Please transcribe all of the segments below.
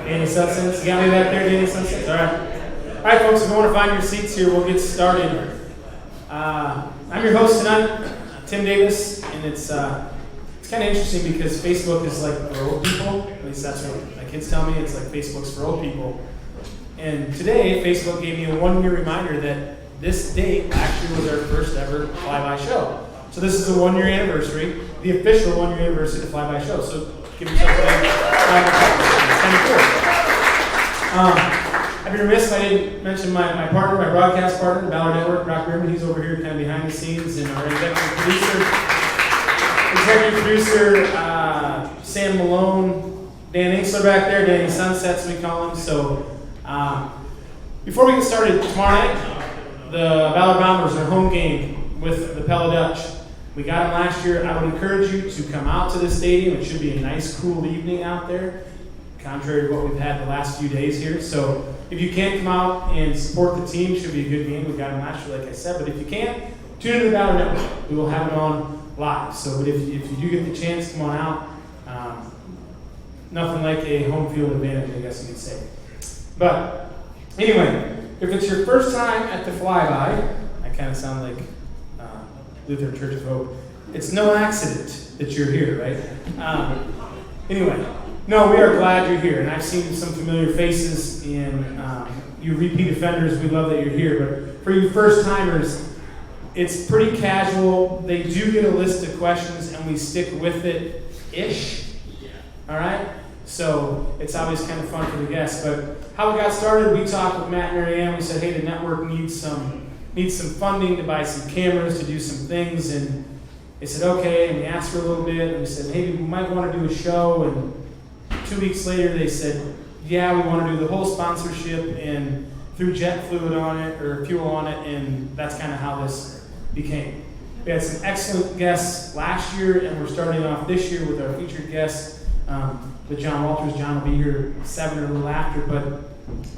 Danny Sunsets, you got me back there, Danny Sunsets? All right, folks, if you want to find your seats here, we'll get started. I'm your host tonight, Tim Davis, and it's kind of interesting because Facebook is like for old people. At least that's what my kids tell me. It's like Facebook's for old people. And today, Facebook gave me a 1-year reminder that this date last year was our first ever Flyby show. So this is the 1-year anniversary, the official 1-year anniversary of the Flyby show. So give yourself a big round of applause. It's kind of cool. I'd be remiss if I didn't mention my partner, my broadcast partner, the Ballard Network, Brock Berman. He's over here kind of behind the scenes, and our executive producer, Sam Malone, Dan Inkster back there, Danny Sunsets we call him. So before we get started, tomorrow night, the Ballard Bombers are home game with the Pella Dutch. We got them last year. I would encourage you to come out to the stadium. It should be a nice, cool evening out there, contrary to what we've had the last few days here. So if you can't come out and support the team, it should be a good game. We got them last year, like I said. But if you can't, tune in to the Ballard Network. We will have it on live. So but if you do get the chance, come on out. Nothing like a home field advantage, I guess you could say. But anyway, if it's your first time at the Flyby, I kind of sound like Lutheran Church of Hope. It's no accident that you're here, right? Anyway, no, we are glad you're here, and I've seen some familiar faces, and you repeat offenders, we love that you're here, but for you first-timers, it's pretty casual. They do get a list of questions, and we stick with it-ish, all right? So it's always kind of fun for the guests, but how we got started, we talked with Matt and Mary Ann. We said, hey, the network needs some funding to buy some cameras, to do some things, and they said, okay, and we asked for a little bit, and we said, maybe we might want to do a show, and 2 weeks later they said, yeah, we want to do the whole sponsorship, and threw jet fluid on it, or fuel on it, and that's kind of how this became. We had some excellent guests last year, and we're starting off this year with our featured guest, with John Walters. John will be here 7 or a little after, but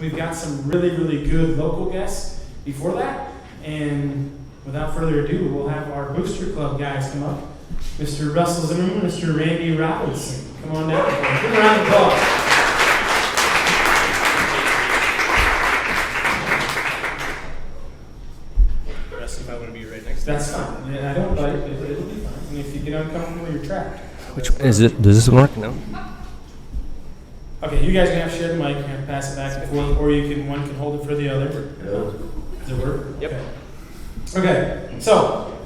we've got some really, really good local guests before that. And without further ado, we'll have our Booster Club guys come up. Mr. Russell Zimmerman, Mr. Randy Robinson. Come on down. Give them a round of applause. Russ, if I want to be right next to That's fine. Yeah, I don't bite. It'll be fine. And if you get uncomfortable, you're trapped. Which is it? Does this work? No. Okay, you guys are going to have to share the mic. You're going to have to pass it back and forth, or one can hold it for the other. Does it work? Yep. Okay, so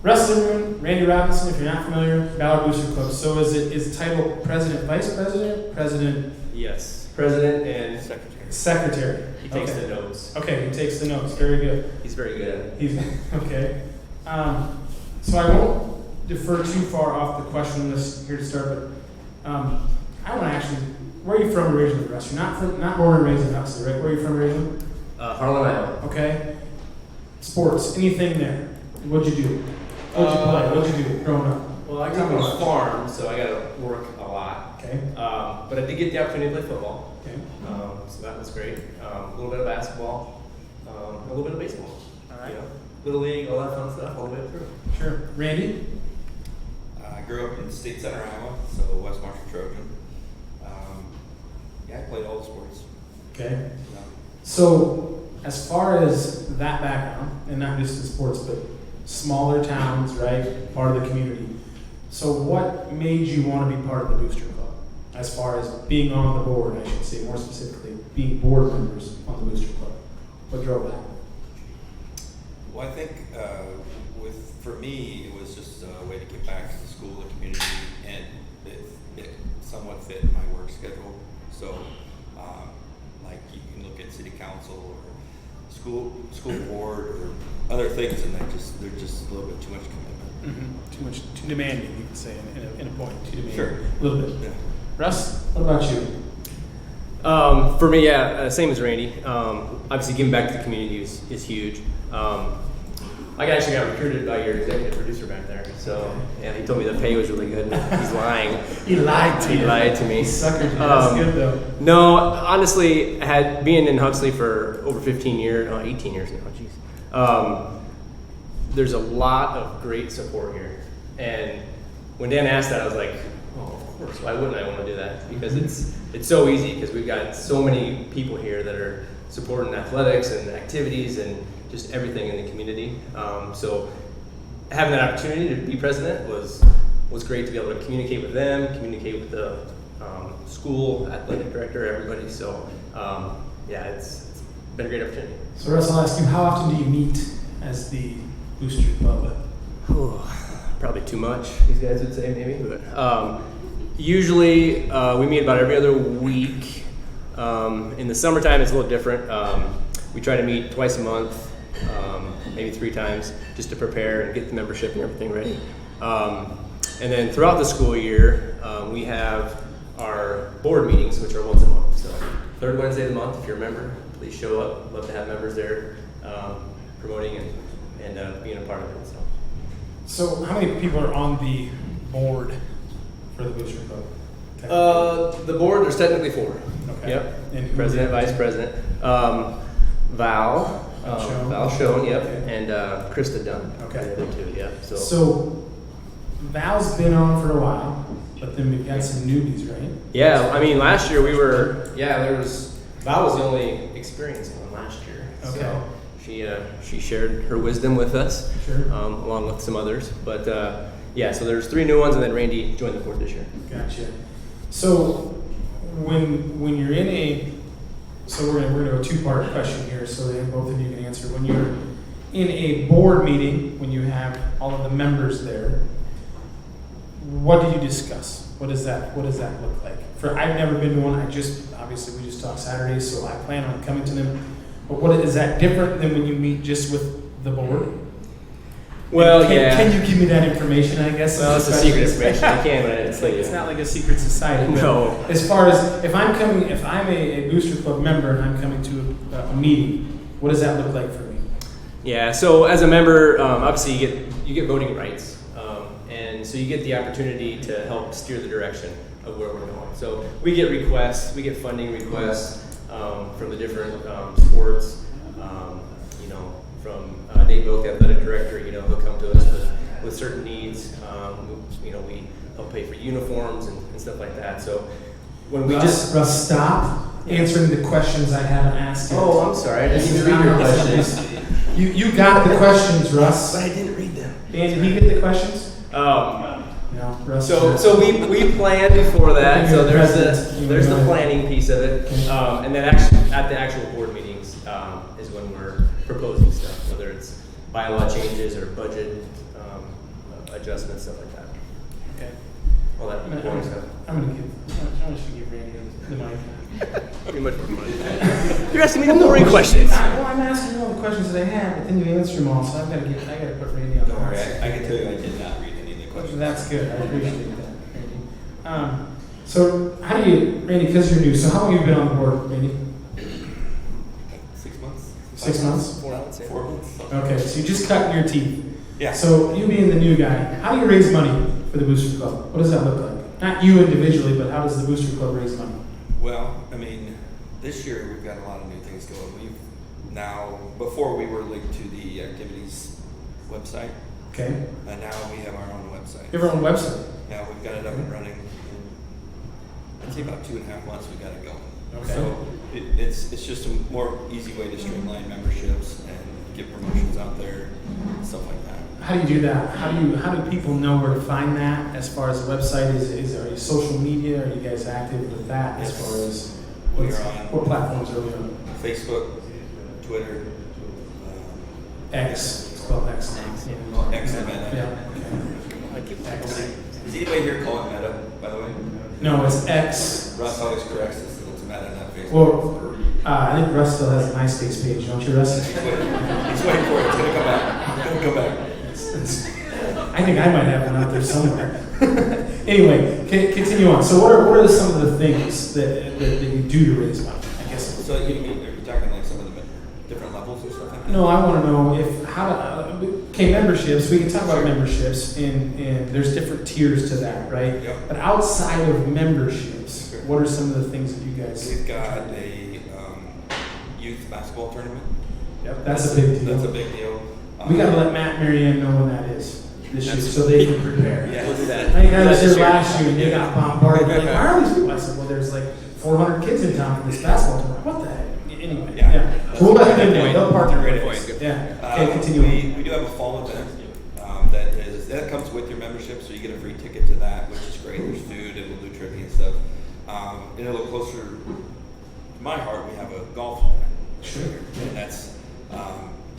Russ Zimmerman, Randy Robinson, if you're not familiar, Ballard Booster Club. So is the title President, Vice President, President? Yes. President and Secretary. Secretary. He takes the notes. Okay, he takes the notes. Very good. He's very good at it. He's okay. So I won't defer too far off the question list here to start, but I want to actually, where are you from originally, Russ? You're not born and raised in Huxley, right? Where are you from originally? Harlan, Iowa. Okay. Sports, anything there? What'd you do? What'd you play? What'd you do growing up? Well, I grew up on a farm, so I got to work a lot. Okay. But I did get the opportunity to play football. Okay. So that was great. A little bit of basketball, a little bit of baseball. All right. You know, Little League, all that fun stuff, all the way through. Sure. Randy? I grew up in State Center, Iowa, so West Marshall Trojan. I played all the sports. Okay. So, as far as that background, and not just in sports, but smaller towns, right? Part of the community. So, what made you want to be part of the Booster Club? As far as being on the board, I should say, more specifically, being board members on the Booster Club. What drove that? Well, I think for me, it was just a way to give back to the school, the community, and it somewhat fit my work schedule. So, like you can look at city council or school board or other things, and they're just a little bit too much commitment. Mm-hmm. Too demanding, you could say, in a point. Too demanding. Sure. A little bit. Yeah. Russ, what about you? For me, yeah, same as Randy. Obviously, giving back to the community is huge. I actually got recruited by your executive producer back there. So, yeah, he told me the pay was really good. He's lying. He lied to you. He lied to me. He suckered you. That's good, though. No, honestly, I had been in Huxley for over 18 years now. Jeez. There's a lot of great support here. And when Dan asked that, I was like, Oh, of course. Why wouldn't I want to do that? Because it's so easy because we've got so many people here that are supporting athletics and activities and just everything in the community. So having that opportunity to be president was great to be able to communicate with them, communicate with the school athletic director, everybody. So yeah, it's been a great opportunity. So Russ, I'll ask you, how often do you meet as the Booster Club? Probably too much, these guys would say maybe. But usually we meet about every other week. In the summertime, it's a little different. We try to meet twice a month, maybe 3 times, just to prepare and get the membership and everything ready. And then throughout the school year, we have our board meetings, which are once a month. So third Wednesday of the month, if you're a member, please show up. Love to have members there promoting and being a part of it. So how many people are on the board for the Booster Club? The board, there's technically 4. Okay. Yep. And who- President, vice president. Val Schoen. Val Schoen, yep. Okay. And Krista Dunn. Okay. The other 2, yeah. So Val's been on for a while, but then we've got some newbies, right? Yeah, I mean, last year we were, Val was the only experienced one last year. Okay. So she shared her wisdom with us, Sure. along with some others. But yeah, so there's 3 new ones, and then Randy joined the board this year. Gotcha. So when you're in a, so we're gonna go 2-part question here, so that both of you can answer. When you're in a board meeting, when you have all of the members there, what do you discuss? What does that look like? I've never been to one. Obviously we just talk Saturdays, so I plan on coming to them. But what is that different than when you meet just with the board? Well, Can you give me that information? I guess. Well, it's a secret information. I can't. It's not like a secret society. No. As far as if I'm a Booster Club member and I'm coming to a meeting, what does that look like for me? Yeah. So as a member, obviously you get voting rights, and so you get the opportunity to help steer the direction of where we're going. So we get requests, we get funding requests from the different sports. From Nate Boak, the athletic director, he'll come to us with certain needs. We help pay for uniforms and stuff like that. So when we Russ, stop answering the questions I haven't asked yet. Oh, I'm sorry. I didn't even read your questions. You got the questions, Russ. But I didn't read them. Dan, did he get the questions? No, Russ. So we planned before that. So there's the Right. planning piece of it, and then at the actual board meetings is when we're proposing stuff, whether it's bylaw changes or budget adjustments, stuff like that. Okay. All that boring stuff. I'm gonna give Randy the mic. Pretty much more fun. You're asking me the boring questions. Well, I'm asking you all the questions that I have, but then you answer them all, so I gotta put Randy on the Don't worry, hot seat. I can tell you I did not read any of the questions. That's good. I appreciate that, Randy. So how do you, Randy? Because you're new. So how long have you been on the board, Randy? 6 months. 6 months. 4 months. Okay, so you're just cutting your teeth. Yeah. So you being the new guy, how do you raise money for the Booster Club? What does that look like? Not you individually, but how does the Booster Club raise money? Well, I mean, this year we've got a lot of new things going. Before we were linked to the activities website, Okay. and now we have our own website. You have your own website. Now we've got it up and running. I'd say about 2.5 months we got it going. Okay. So it's just a more easy way to streamline memberships and get promotions out there, stuff like that. How do you do that? How do people know where to find that? As far as the website, is there social media? Are you guys active with that? As Yes. far as We are on what platforms are we on? Facebook, Twitter, X. It's called X now. X and Meta. Yeah. Okay. X. Is anybody here call it Meta, by the way? No, it's X. Russ always corrects us that it's Meta, not Facebook. Well, I think Russ still has a MySpace page, don't you, Russ? He's waiting for it. It's gonna come back. It's gonna come back. I think I might have one out there somewhere. Anyway, continue on. So what are some of the things that you do to raise money? I guess. So are you talking like some of the different levels or stuff like that? No, I want to know okay, memberships. We can talk about memberships, and there's different tiers to that, right? Yep. But outside of memberships, Sure. what are some of the things that you guys? We've got a youth basketball tournament. Yep, that's a big deal. That's a big deal. We got to let Matt Marianne know when that is. this year so they can prepare. Yeah. We'll do that. I think I was This here year. last year and they got bombarded. Like, why are these people? I said, well, there's like 400 kids in town for this basketball tournament. What the heck? Anyway, Yeah. yeah. So we'll let them know. They'll partner Great with point. us. Yeah. Okay, continue. We do have a fall event that comes with your membership, so you get a free ticket to that, which is great. There's food and we'll do trivia and stuff. And a little closer to my heart, we have a golf event. Sure. And that's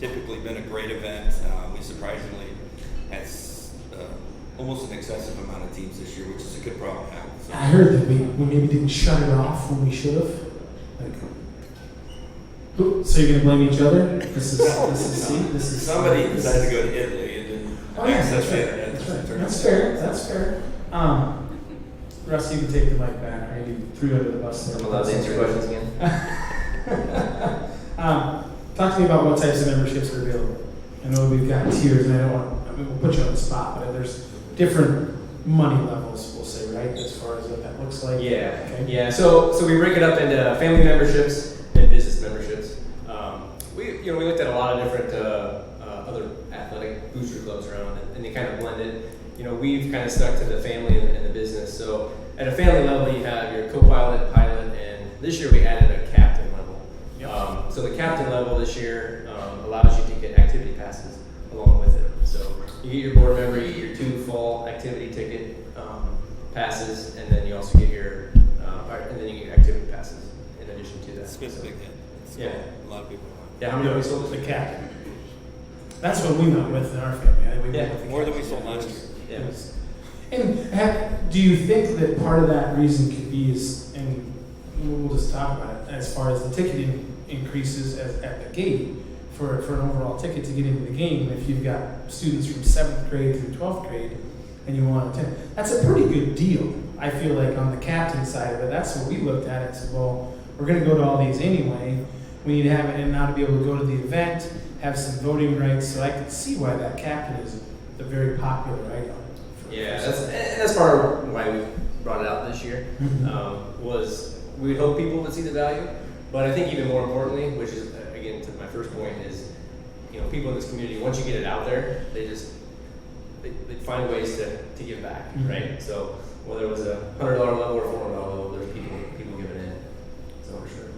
typically been a great event. We surprisingly had almost an excessive amount of teams this year, which is a good problem to have. So. I heard that we maybe didn't shut it off when we should have. Like, so you're gonna blame each other? This is Somebody decided to go to Italy and didn't Oh, yeah, access that's the right. internet. That's right. Turned That's out- fair. That's fair. Russ, you can take the mic back. I you threw you under the bus there. I'm allowed to answer questions again. Talk to me about what types of memberships are available. I know we've got tiers, and we'll put you on the spot, but there's different money levels, we'll say, right, as far as what that looks like. Yeah, Okay. yeah. So we break it up into family memberships and business memberships. We looked at a lot of different other athletic booster clubs around, and they kind of blended. We've kind of stuck to the family and the business. So at a family level, you have your co-pilot, pilot, and this year we added a captain level. Yep. So the captain level this year allows you to get activity passes along with it. So you get your board member, you get your 2 full activity ticket passes, and then you also get your activity passes in addition to that. It's been a big hit. It's Yeah. A lot of people. Yeah, how many have we sold The this captain. That's what we went with in our family. I think we Yeah. went with the More than we captain. sold last year. Yeah. It was- And do you think that part of that reason could be and we'll just talk about it, as far as the ticketing increases at the gate for an overall ticket to get into the game, if you've got students from 7th grade through 12th grade and you want to attend, that's a pretty good deal. I feel like on the captain side of it, that's what we looked at and said, well, we're going to go to all these anyway. We need to have it, and now to be able to go to the event, have some voting rights, so I could see why that captain is a very popular item. Yeah, that's part of why we brought it out this year. Mhm. Was we would hope people would see the value, but I think even more importantly, which is again to my first point, is people in this community, once you get it out there, they find ways to give back, Mhm. right? So whether it was a $100 level or $400 level, there's people giving in. So for sure.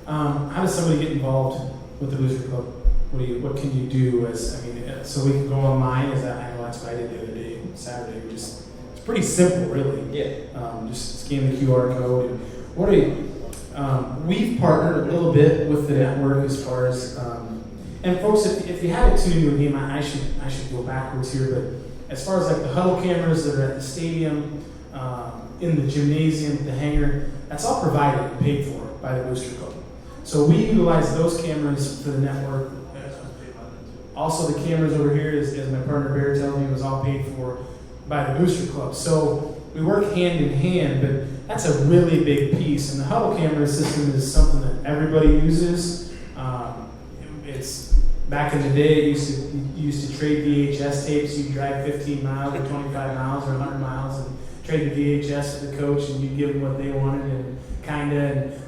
How does somebody get involved with the Booster Club? What can you do so we can go online? I know that's what I did the other day, Saturday. It's pretty simple, really. Yeah. Just scan the QR code. And we've partnered a little bit with the network as far as, and folks, if you haven't tuned into a game, I should go backwards here, but as far as like the huddle cameras that are at the stadium, in the gymnasium, the hangar, that's all provided and paid for by the Booster Club. So we utilize those cameras for the network. Also, the cameras over here, as my partner Bear tells me, was all paid for by the Booster Club. So we work hand in hand, but that's a really big piece. And the huddle camera system is something that everybody uses. It's back in the day, you used to trade VHS tapes. You'd drive 15 miles or 25 miles or 100 miles and trade the VHS to the coach, and you'd give them what they wanted, and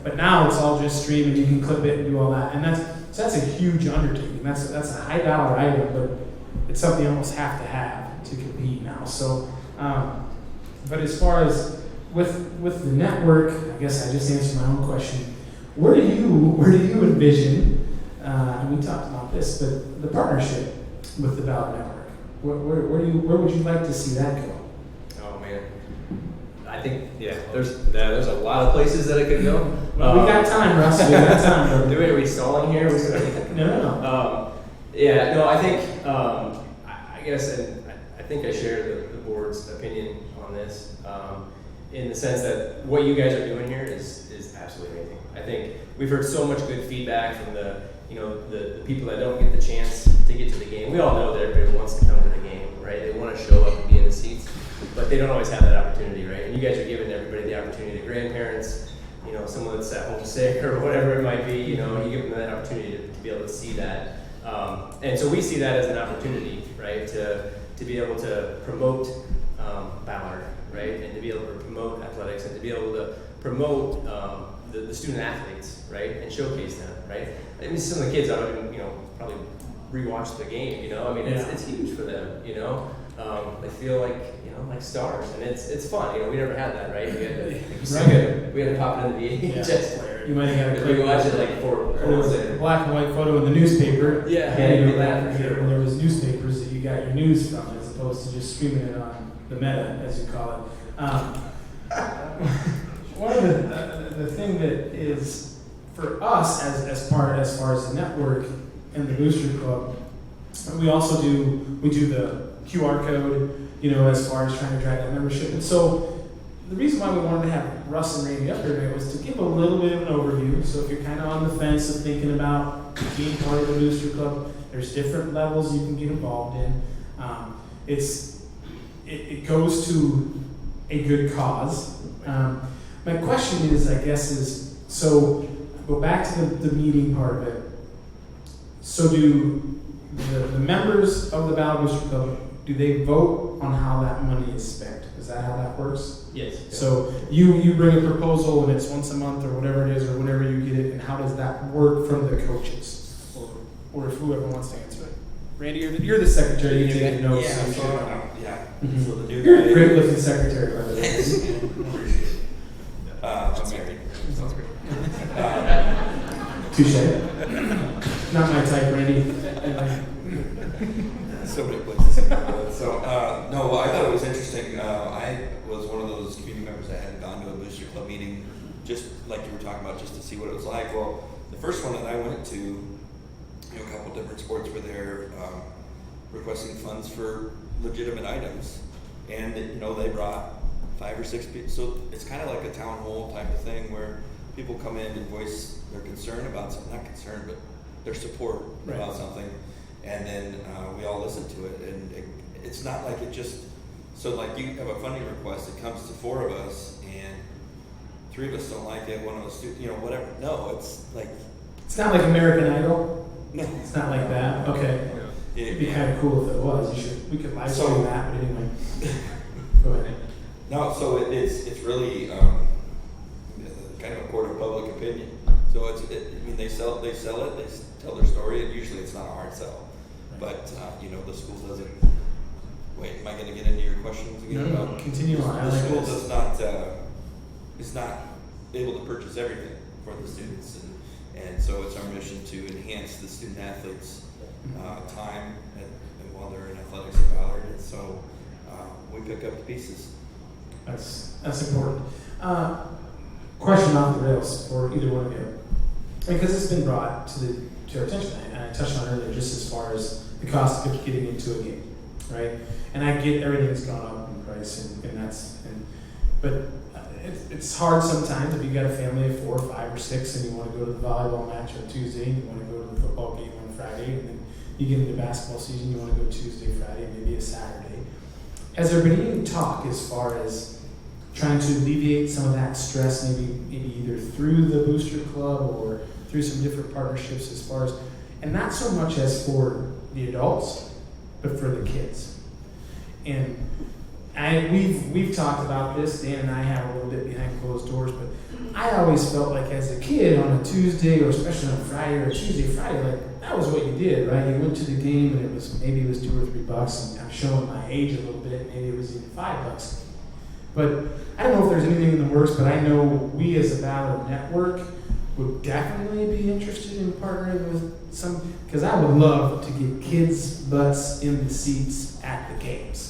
but now it's all just streaming. You can clip it and do all that, and that's a huge undertaking. That's a high dollar item, but it's something you almost have to have to compete now. So, but as far as with the network, I guess I just answered my own question. Where do you envision? And we talked about this, but the partnership with the Ballot Network. Where would you like to see that go? Oh man, I think there's a lot of places that it could go. Well, we got time, Russ. We got time. Are we stalling here? No. I think I guess, and I think I share the board's opinion on this, in the sense that what you guys are doing here is absolutely amazing. I think we've heard so much good feedback from the people that don't get the chance to get to the game. We all know that everybody wants to come to the game, right? They want to show up and be in the seats, but they don't always have that opportunity, right? And you guys are giving everybody the opportunity, the grandparents, someone that's at home sick or whatever it might be, you give them that opportunity to be able to see that. And so we see that as an opportunity, right, to be able to promote Ballard, right, and to be able to promote athletics and to be able to promote the student athletes, right, and showcase them, right. I mean, some of the kids, I don't even, probably rewatch the game, it's huge for them, They feel like, like stars, and it's fun. We never had that, right? We had we had to pop it in the VHS player. You might have got a We watch it like 4 Or there was hours a later. black and white photo in the newspaper. Yeah, And you get that for sure. when there was newspapers that you got your news from, as opposed to just streaming it on the meta, as you call it. One of the thing that is for us as far as the network and the Booster Club, we also do the QR code, as far as trying to drive that membership. And so the reason why we wanted to have Russ and Randy up here today was to give a little bit of an overview. So if you're kind of on the fence of thinking about being part of the Booster Club, there's different levels you can get involved in. It goes to a good cause. My question is, so go back to the meeting part of it. So do the members of the Battle Booster Club, do they vote on how that money is spent? Is that how that works? Yes. So you bring a proposal and it's once a month or whatever it is or whenever you get it, and how does that work from the coaches? Or if whoever wants to answer it. Randy, you're the secretary, you take notes. Yeah, so so, Mhm. so the new You're a guy. great looking secretary, by the way. Appreciate it. I'm married. Sounds great. Touche. Not my type, Randy. So many places. So, no, well, I thought it was interesting. I was one of those community members that hadn't gone to a Booster Club meeting, just like you were talking about, just to see what it was like. Well, the first one that I went to, a couple different sports were there, requesting funds for legitimate items. And, they brought 5 or 6 people. So it's kind of like a town hall type of thing where people come in and voice their concern about something, not concern, but their support about something. And then we all listen to it. And it's not like it just, so like you have a funding request, it comes to 4 of us and 3 of us don't like it, 1 of us do, whatever. No, it's like. It's not like American Idol. No. It's not like that. Okay. It'd be kind of cool if it was. We could live stream that, but anyway. Go ahead. No, so it's really kind of a court of public opinion. So they sell it, they tell their story, and usually it's not a hard sell. But the school doesn't. Wait, am I going to get into your questions again? No, continue on. I The like school this. does not is not able to purchase everything for the students, and so it's our mission to enhance the student athletes' time and while they're in athletics at Ballard, and so we pick up the pieces. That's important. Question off the rails for either one of you, because it's been brought to our attention, and I touched on it earlier, just as far as the cost of getting into a game, right? And I get everything's gone up in price, but it's hard sometimes if you got a family of 4, 5, or 6, and you want to go to the volleyball match on Tuesday, and you want to go to the football game on Friday, and then you get into basketball season, you want to go Tuesday, Friday, maybe a Saturday. Has there been any talk as far as trying to alleviate some of that stress, maybe either through the Booster Club or through some different partnerships as far as, and not so much as for the adults, but for the kids? And we've talked about this, Dan and I have a little bit behind closed doors, but I always felt like as a kid on a Tuesday, or especially on a Friday or a Tuesday, Friday, like that was what you did, right? You went to the game and maybe it was $2 or $3, and I'm showing my age a little bit, maybe it was even $5. But I don't know if there's anything in the works, but I know we as a Ballard Network would definitely be interested in partnering with some, because I would love to get kids' butts in the seats at the games.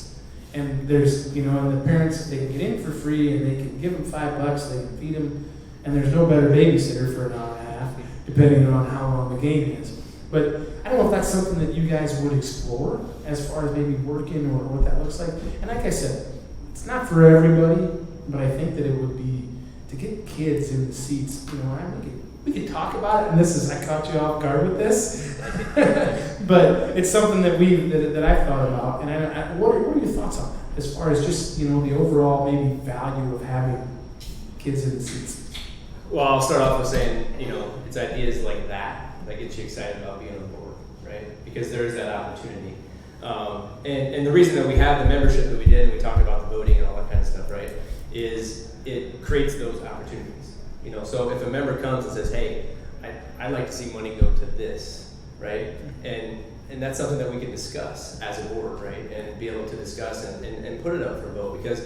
And there's, and the parents, they can get in for free and they can give them $5, they can feed them, and there's no better babysitter for an hour and a half, depending on how long the game is. But I don't know if that's something that you guys would explore as far as maybe working or what that looks like. And like I said, it's not for everybody, but I think that it would be to get kids in the seats. We could talk about it, and I caught you off guard with this, but it's something that I've thought about. And what are your thoughts on that, as far as just the overall maybe value of having kids in the seats? Well, I'll start off with saying, it's ideas like that get you excited about being on board, right? Because there is that opportunity. And the reason that we have the membership that we did, and we talked about the voting and all that kind of stuff, right, is it creates those opportunities. So if a member comes and says, hey, I'd like to see money go to this, right? And and that's something that we can discuss as a board, right? And be able to discuss and put it up for a vote, because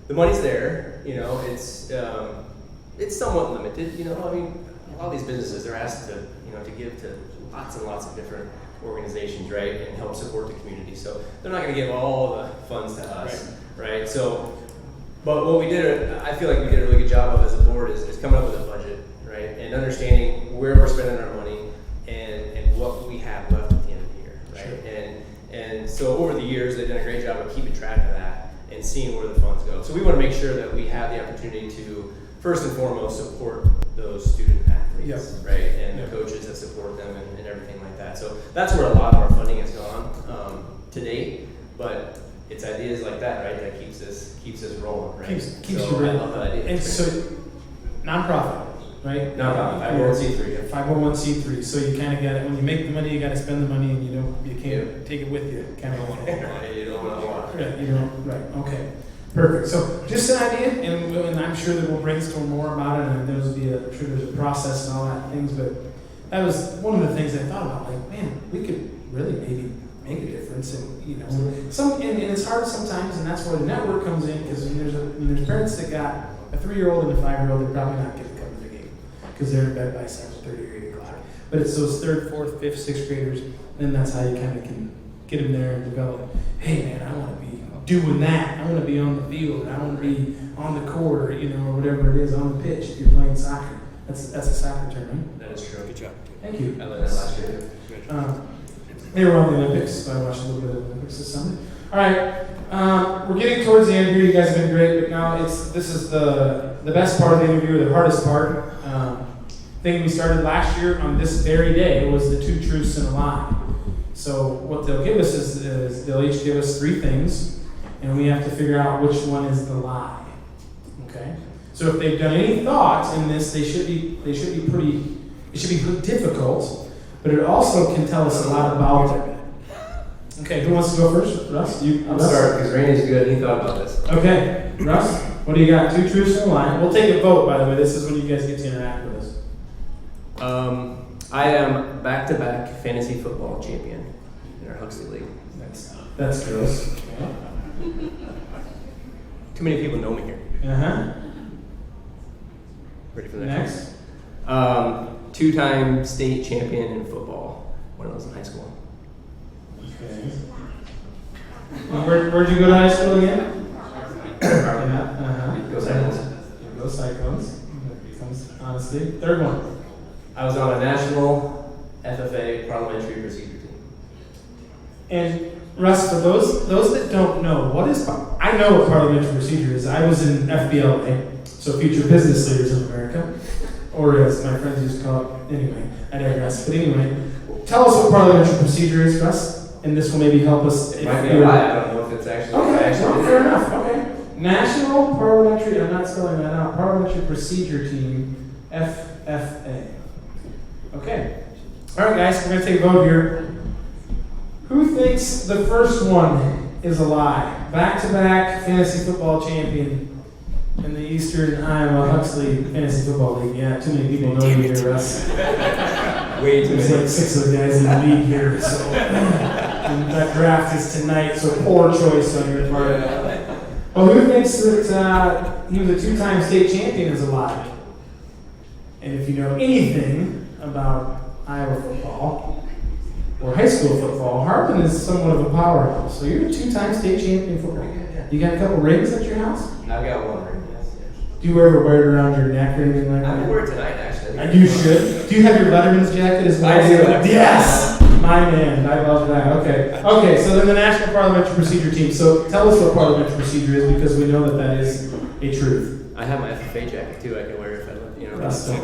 the money's there, you know, it's somewhat limited, you know, I mean, a lot of these businesses, they're asked to, you know, to give to lots and lots of different organizations, right, and help support the community. So they're not going to give all the funds to us, right? So, but what we did, I feel like we did a really good job of as a board is coming up with a budget, right, and understanding where we're spending our money and what we have left at the end of the year, right? Sure. And so over the years, they've done a great job of keeping track of that and seeing where the funds go. So we want to make sure that we have the opportunity to first and foremost support those student athletes, Yep. right, and the coaches that support them and everything like that. So that's where a lot of our funding has gone to date. But it's ideas like that, right, that keeps us rolling, right? Keeps so you rolling. I love that idea. And so, nonprofit, right? Nonprofit, 501c3. Yeah. 501c3. So you kind of got it. When you make the money, you got to spend the money, and you can't take it with you, kind of like that. You don't know why. Yeah, you know, right, okay. Perfect. So just an idea, and I'm sure that we'll brainstorm more about it, and I'm sure there's a process and all that things, but that was one of the things I thought about, like, man, we could really maybe make a difference, and, you know, and it's hard sometimes, and that's where the network comes in, because there's parents that got a 3-year-old and a 5-year-old, they're probably not going to come to the game, because they're in bed by 7:30 or 8 o'clock. But it's those 3rd, 4th, 5th, 6th graders, and that's how you kind of can get them there and develop, hey man, I want to be doing that. I want to be on the field. I want to be on the court, or, you know, or whatever it is, on the pitch if you're playing soccer. That's a soccer term, right? That is true. Good job. Thank you. I learned that last year. They were on the Olympics, so I watched a little bit of the Olympics this summer. All right, we're getting towards the end here. You guys have been great, but now this is the best part of the interview, the hardest part. Thing we started last year on this very day was the 2 truths and a lie. So what they'll give us is they'll each give us 3 things, and we have to figure out which one is the lie. Okay? So if they've done any thought in this, it should be pretty difficult, but it also can tell us a lot about it. Okay, who wants to go first? Russ? I'm sorry, because Randy's good. He thought about this. Okay, Russ, what do you got? 2 truths and a lie. We'll take a vote, by the way. This is when you guys get to interact with us. I am back-to-back fantasy football champion in our Huxley League. That's gross. Too many people know me here. Uh-huh. Ready for the next? Next. 2-time state champion in football when I was in high school. Okay. Where'd you go to high school again? Go Cyclones. Go Cyclones. That becomes honesty. 3rd one. I was on a national FFA parliamentary procedure team. And Russ, for those that don't know, I know what parliamentary procedure is. I was in FBLA, so Future Business Leaders of America, or as my friends used to call it. Anyway, I digress. But anyway, tell us what parliamentary procedure is, Russ, and this will maybe help us. It might be a lie. I don't know if it's actually. Okay, well, fair enough. Okay. National Parliamentary, I'm not spelling that out, Parliamentary Procedure Team, FFA. Okay. All right, guys, we're going to take a vote here. Who thinks the first one is a lie? Back-to-back fantasy football champion in the Eastern Iowa Huxley Fantasy Football League. Yeah, too many people know you here, Russ. Way too There's many. like 6 of the guys in the league here, so and that draft is tonight, so poor choice on your part. Well, who thinks that he was a 2-time state champion is a lie? And if you know anything about Iowa football or high school football, Hartman is somewhat of a powerhouse. So you're a 2-time state champion football. You got a couple rings at your house? I've got 1 ring, yes. Do you ever wear it around your neck or anything like I'm that? gonna wear it tonight, actually. And you should. Do you have your Letterman's jacket as well? I do. Yes! My man, I love that. Okay. Okay, so then the National Parliamentary Procedure Team. So tell us what parliamentary procedure is, because we know that is a truth. I have my FFA jacket too. I can wear if I, you know. That's so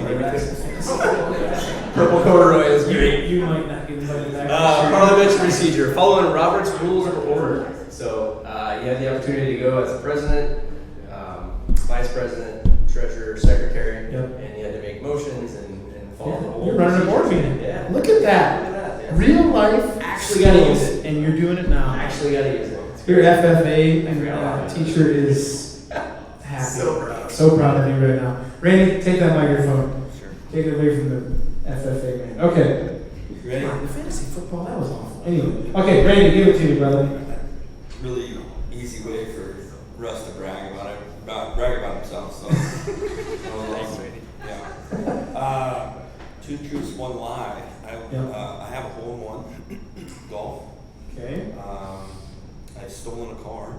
Purple corduroy is great. You might not get invited back. Parliamentary procedure, following Robert's Rules of Order. So you have the opportunity to go as the president, vice president, treasurer, secretary, Yep. and you had to make motions and follow the whole You're running a board procedure. meeting. Yeah. Look at that. Look at that, yeah. Real life Actually gotta use skills, it. and you're doing it now. Actually got to use it. Your FFA and teacher is happy. So proud. So proud of you right now. Randy, take that microphone. Sure. Take it away from the FFA man. Okay. Ready? The fantasy football, that was awful. Anyway, okay, Randy, give it to me, brother. Really easy way for Russ to brag about himself. So, thanks, Randy. Yeah. 2 truths, 1 lie. I have a hole-in-one golf. Okay. I've stolen a car.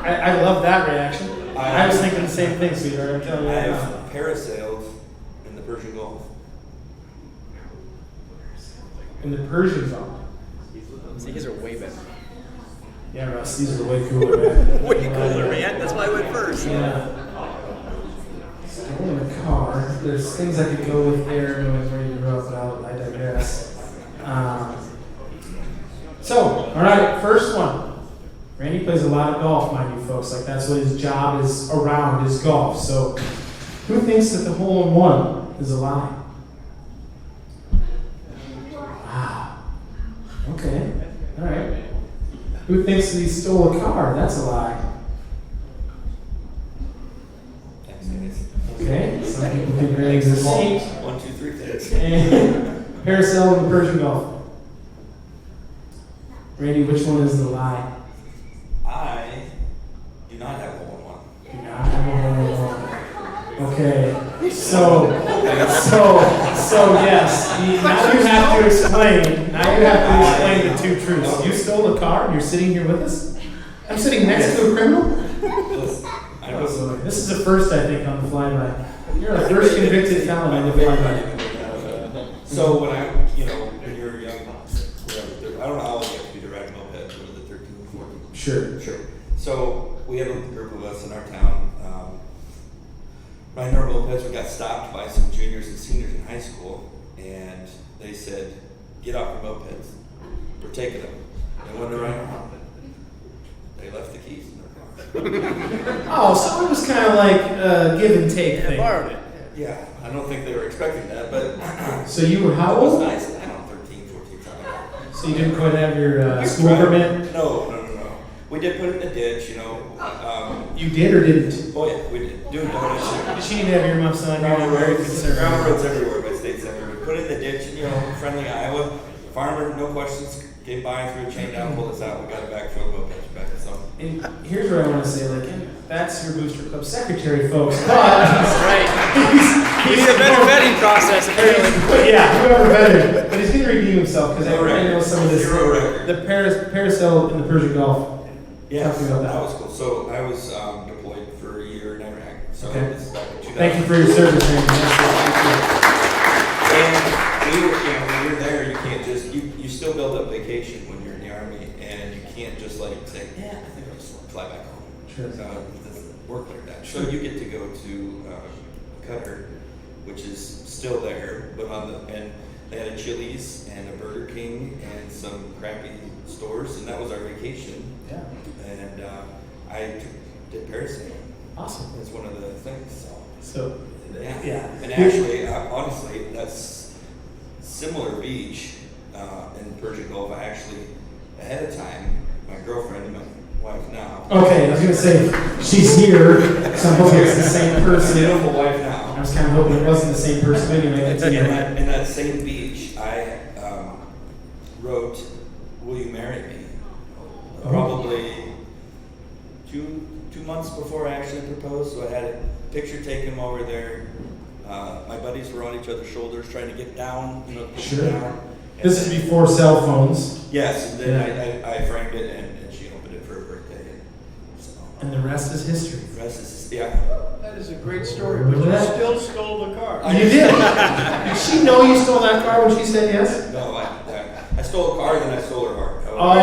I love that reaction. I was thinking the same thing, sweetheart. I'm telling you right now. I've parasailed in the Persian Gulf. In the Persian zone. See, his are way better. Yeah, Russ, these are way cooler, man. Way cooler, man. That's why I went first. Yeah. Stolen a car. There's things I could go with there when I was ready to rough it out. I digress. So, all right, first one. Randy plays a lot of golf, mind you, folks. Like that's what his job is around is golf. So, who thinks that the hole-in-one is a lie? Wow. Okay. All right. Who thinks that he stole a car? That's a lie. Thanks, guys. Okay. Some people think Randy's a saint. 1, 2, 3 things. And parasail in the Persian Gulf. Randy, which one is the lie? I do not have a hole-in-one. Do not have a hole-in-one. Okay. So yes. Now you have to explain. Now you have to explain the 2 truths. You stole a car and you're sitting here with us? I'm sitting next to a criminal? Listen, I was This is the first, I think, on the flyby. You're the first convicted felon on the flyby. So when you're young, whatever, I don't know how old you have to be to ride a moped, what are the 13, 14? Sure. So we had a group of us in our town, riding our mopeds. We got stopped by some juniors and seniors in high school, and they said, "Get off your mopeds. We're taking them." And when they're riding around, they left the keys in their car. Oh, so it was kind of like a give and take thing. Borrowed it. Yeah, I don't think they were expecting that, but So you were how it was old? nice. I don't know, 13, 14, something like that. So you didn't quite have your We school tried- permit? No. We did put it in the ditch, You did or didn't? oh yeah, we did. Doing donuts. Did she need to have earmuffs on? You were very concerned. Gravel roads everywhere by state center. We put it in the ditch, friendly Iowa. Farmer, no questions, came by, threw a chain down, pulled us out. We got it back, throw the mopeds back. So And here's what I want to say, that's your Booster Club secretary, folks. But Right. You need a better vetting process, apparently. yeah, whoever better. But he's going to redeem himself because I Zero know some of this. Zero record. The parasail in the Persian Gulf. yeah, Talk to me about that that. was cool. So I was deployed for a year in Iraq. So Okay. this is back in 2000. Thank you for your service, Randy. That's And when you're there, you can't just you still build up vacation when you're in the army, and you can't just say, yeah, I think I'll just fly back home. Sure. So it doesn't work like that. So you get to go to Qatar, which is still there, but and they had a Chili's and a Burger King and some crappy stores, and that was our vacation. Yeah. And I did parasailing. Awesome. It's one of the things. So, Yeah. yeah. And actually, honestly, that's similar beach in Persian Gulf. I actually, ahead of time, my girlfriend and my wife now. Okay, I was going to say, she's here, so I'm hoping it's the same person. Beautiful wife I now. was kind of hoping it wasn't the same person anyway. In that same beach, I wrote, "Will you marry me?" Probably two months before I actually proposed. So I had a picture taken while we were there. My buddies were on each other's shoulders trying to get down, Sure. down. This is before cell phones, Yes, and then I framed it and she opened it for her birthday. So, and the rest is history. the rest is, yeah. That is a great story, but Remember you that? still stole the car. You did. Did she know you stole that car when she said yes? No, I stole a car, then I stole her heart. Oh,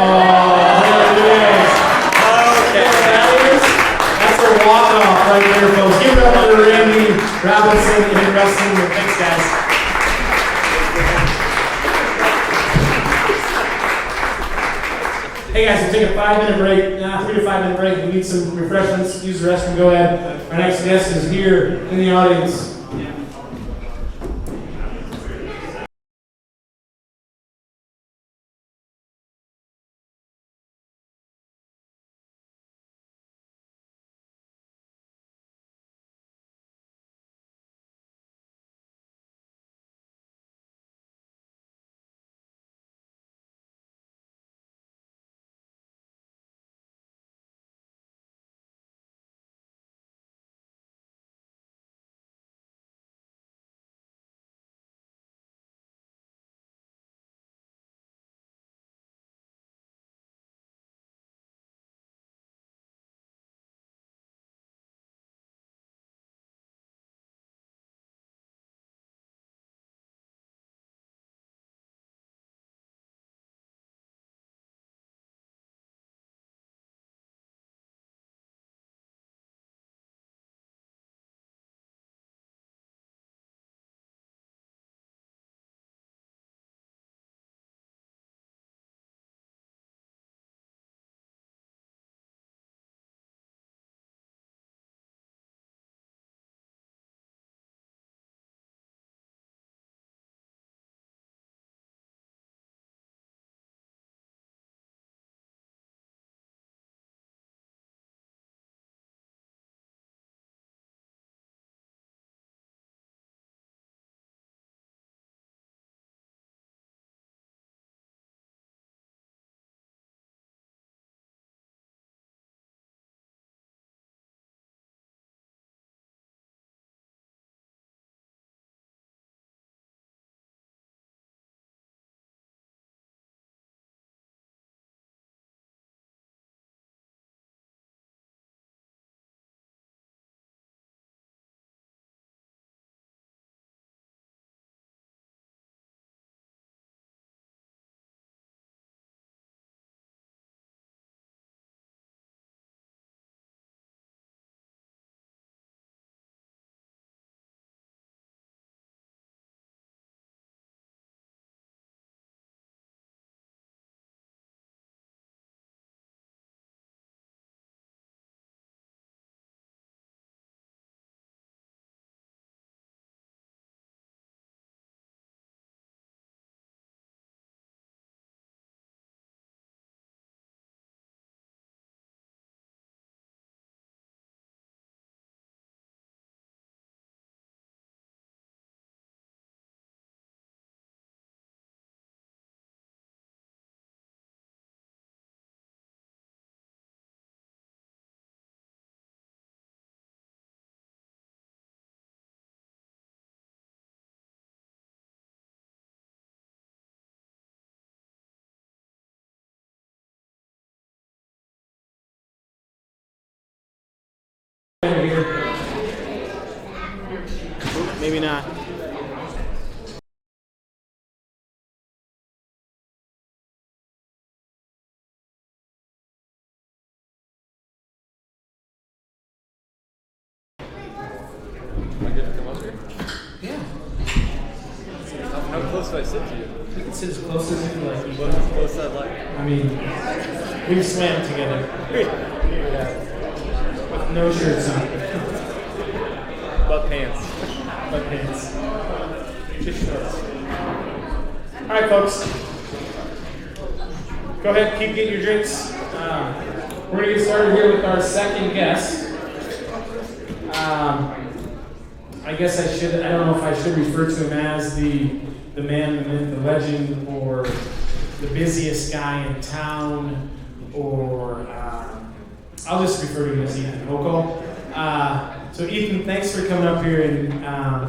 there it is. That's a walk-off right there, folks. Give it up for Randy Robinson and Wrestling. Thanks, guys. Hey guys, we'll take a 5-minute break, 3 to 5 minute break. We need some refreshments. Use the restroom. Go ahead. Our next guest is here in the audience. Maybe not. Yeah. How close do I sit to you? You can sit as close as you like. What as close as I like? I mean, we've swam together. With no shirts on. Butt pants. But pants. Just shorts. Alright, folks. Go ahead, keep getting your drinks. We're going to get started here with our second guest. I guess I don't know if I should refer to him as the man, the myth, the legend, or the busiest guy in town, or I'll just refer to him as Ethan Hochul. So Ethan, thanks for coming up here and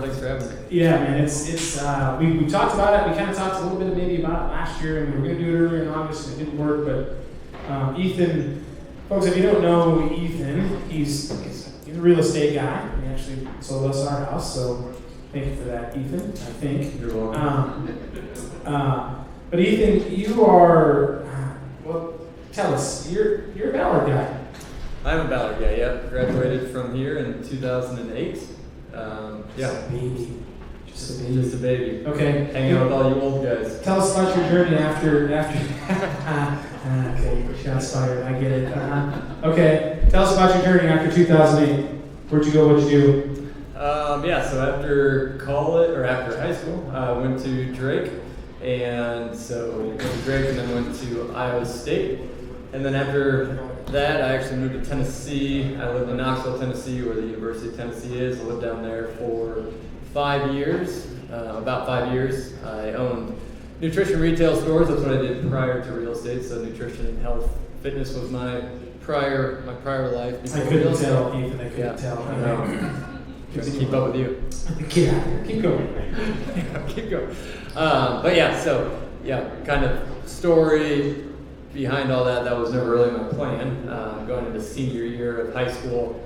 Thanks for having me. yeah, man, it's we talked about it. We kind of talked a little bit maybe about it last year, and we were going to do it earlier in August, and it didn't work. But Ethan, folks, if you don't know Ethan, he's a real estate guy. He actually sold us our house, so thank you for that, Ethan. I think. You're welcome. But Ethan, you are well. Tell us, you're a Ballard guy. I'm a Ballard guy, yep. Graduated from here in 2008. Yeah, Baby. Just a baby. just a baby. Okay. Hanging out with all you old guys. Tell us about your journey after. Okay, shots fired. I get it. Okay, tell us about your journey after 2008. Where'd you go? What'd you do? Yeah, so after college, or after high school, I went to Drake. And so went to Drake and then went to Iowa State. And then after that, I actually moved to Tennessee. I lived in Knoxville, Tennessee, where the University of Tennessee is. I lived down there for 5 years, about 5 years. I owned nutrition retail stores. That's what I did prior to real estate. So nutrition and health, fitness was my prior life. I before real couldn't estate. tell, Ethan. I couldn't Yeah, tell. I know. Trying to keep up with you. Get out of here. Keep going. Keep going. But yeah, so yeah, kind of story behind all that. That was never really my plan. Going into senior year of high school.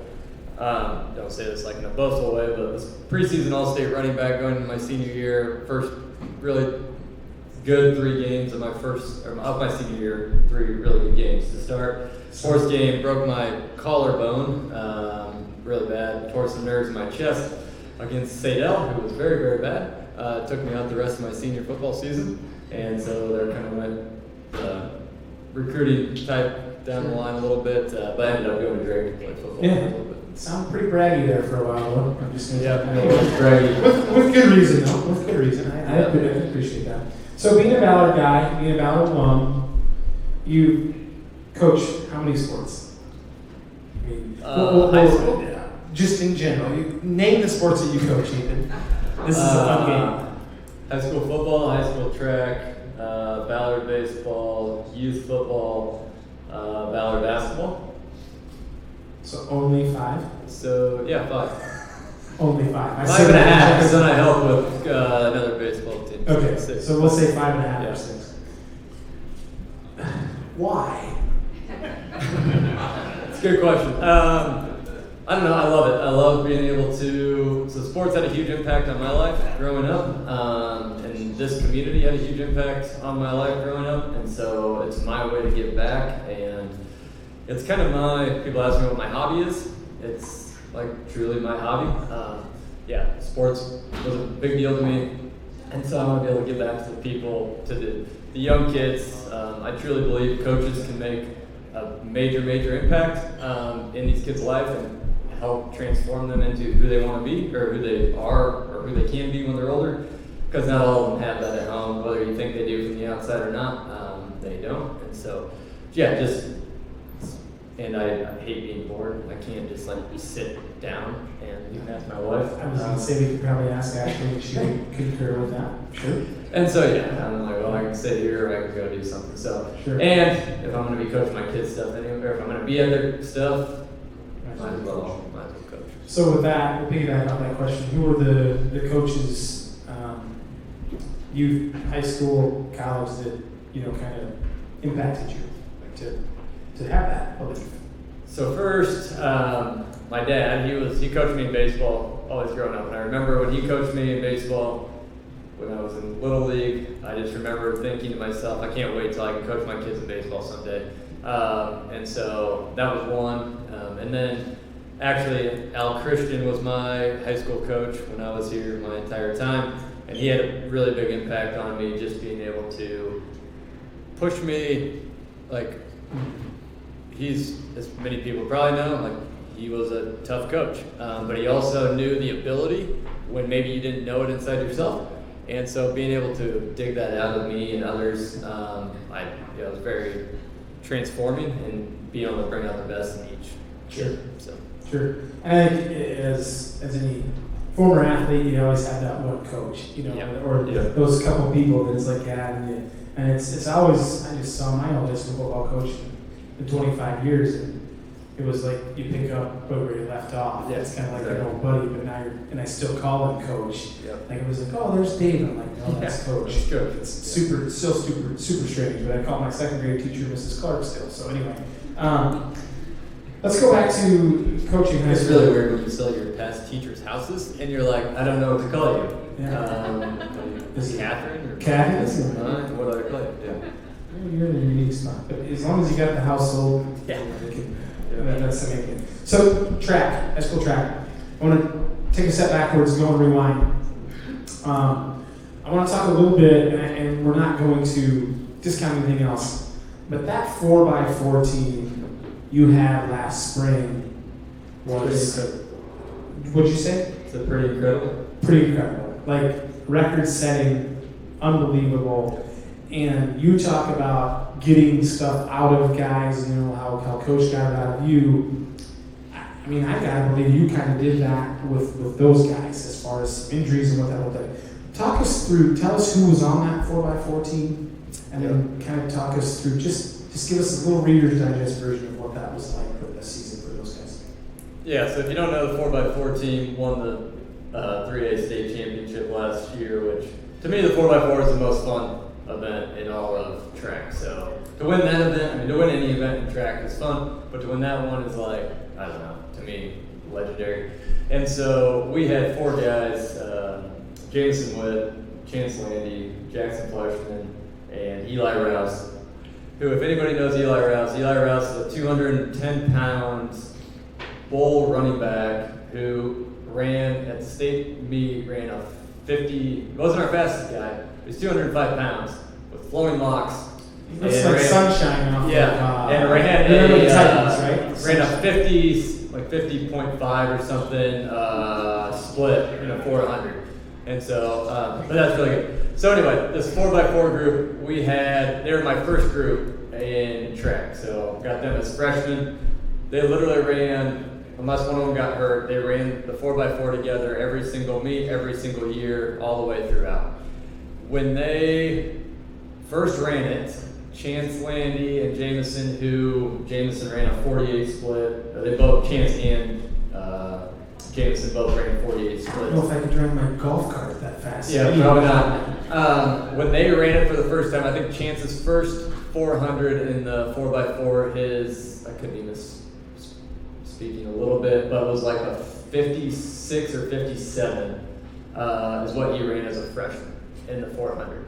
Don't say this like in a boastful way, but it was preseason All-State running back going into my senior year. First really good 3 games of my senior year. 3 really good games to start. Fourth game broke my collarbone really bad. Tore some nerves in my chest against Sadell, who was very, very bad. Took me out the rest of my senior football season, and so there kind of went recruiting type down the line a little bit, but I ended up going to Drake to play football Yeah. a little bit. Sound pretty braggy there for a while, though. I'm just gonna. Yeah, no, it's braggy. With good reason, though. With good reason. I appreciate that. So being a Ballard guy, being a Ballard alum, you coach how many sports? I mean, High school? Just in general, you name the sports that you coach, Ethan. This is a fun game. High school football, high school track, Ballard baseball, youth football, Ballard basketball. So only 5. So yeah, 5. Only 5. I 5 and a said half, that. because then I help with another baseball team. Okay, 6. so we'll say 5.5 Yeah. or 6. Why? It's a good question. I don't know. I love it. I love being able to. So sports had a huge impact on my life growing up, and this community had a huge impact on my life growing up. And so it's my way to give back, and it's kind of people ask me what my hobby is. It's like truly my hobby. Yeah, sports was a big deal to me, and so I want to be able to give back to the people, to the young kids. I truly believe coaches can make a major impact in these kids' life and help transform them into who they want to be, or who they are, or who they can be when they're older. Because not all of them have that at home, whether you think they do from the outside or not, they don't. And so, yeah, and I hate being bored. I can't just sit down, and that's my wife. I was going to say we could probably ask Ashley if she would concur with that. Sure. And so yeah, I'm like, well, I can sit here or I can go do something. So, Sure. and if I'm going to be coaching my kids' stuff anyway, or if I'm going to be at their stuff, might as well coach. So with that, we'll piggyback on that question. Who were the coaches, youth, high school, college, that kind of impacted you to have that belief? So first, my dad, he coached me in baseball always growing up. And I remember when he coached me in baseball when I was in Little League, I just remember thinking to myself, I can't wait till I can coach my kids in baseball someday. And so that was one. And then actually, Al Christian was my high school coach when I was here my entire time. And he had a really big impact on me, just being able to push me, like, he's, as many people probably know, like, he was a tough coach, but he also knew the ability when maybe you didn't know it inside yourself. And so being able to dig that out of me and others, it was very transforming, and being able to bring out the best in each kid. So. Sure. And I think as any former athlete, you always have that one coach, or those couple people that it's like, and it's always, I just saw my old high school football coach in 25 years, and it was like you pick up where you left off. Yeah, it's kind of like exactly. an old buddy, but now and I still call him coach. Yep. Like it was like, oh, there's Dave. I'm like, no, that's coach. That's coach. It's super strange, but I call my second grade teacher Mrs. Clark still. So anyway, let's go back to coaching high It's school. really weird when you sell your past teachers' houses and you're like, I don't know what to call you. Is it Catherine? Or Kathy? What do I call you? Yeah. You're in a unique spot, but as long as you got the household, that's the main thing. So high school track. I want to take a step backwards, go and rewind. I want to talk a little bit, and we're not going to discount anything else, but that 4x4 team you had last spring was, what'd you say? It's pretty incredible. Pretty incredible. Like record-setting, unbelievable. And you talk about getting stuff out of guys, how Coach got it out of you. I mean, I gotta believe you kind of did that with those guys as far as injuries and what that looked like. Tell us who was on that 4x4 team, and then kind of talk us through, just give us a little Reader's Digest version of what that was like for the season for those guys. Yeah, so if you don't know, the 4x4 team won the 3A state championship last year, which to me, the 4x4 is the most fun event in all of track. So to win that event, to win any event in track is fun, but to win that one is like, I don't know, to me, legendary. And so we had 4 guys, Jameson Witt, Chance Landy, Jackson Fleischman, and Eli Rouse, who, if anybody knows Eli Rouse is a 210-pound bull running back who ran at the state meet, ran a 50, wasn't our fastest guy, he was 205 pounds with flowing locks. It looks like sunshine off and ran the Titans, right? Ran a 50.5 or something split in a 400. And so, but that's really good. So anyway, this 4x4 group they were my first group in track. So got them as freshmen. They literally ran, unless one of them got hurt, they ran the 4x4 together every single meet, every single year, all the way throughout. When they first ran it, Chance Landy and Jameson ran a 48 split. They both, Chance and Jameson both ran 48 splits. I don't know if I could drive my golf cart that fast. Yeah, probably not. When they ran it for the first time, I think Chance's first 400 in the 4x4, I couldn't even speaking a little bit, but it was like a 56 or 57 is what he ran as a freshman in the 400.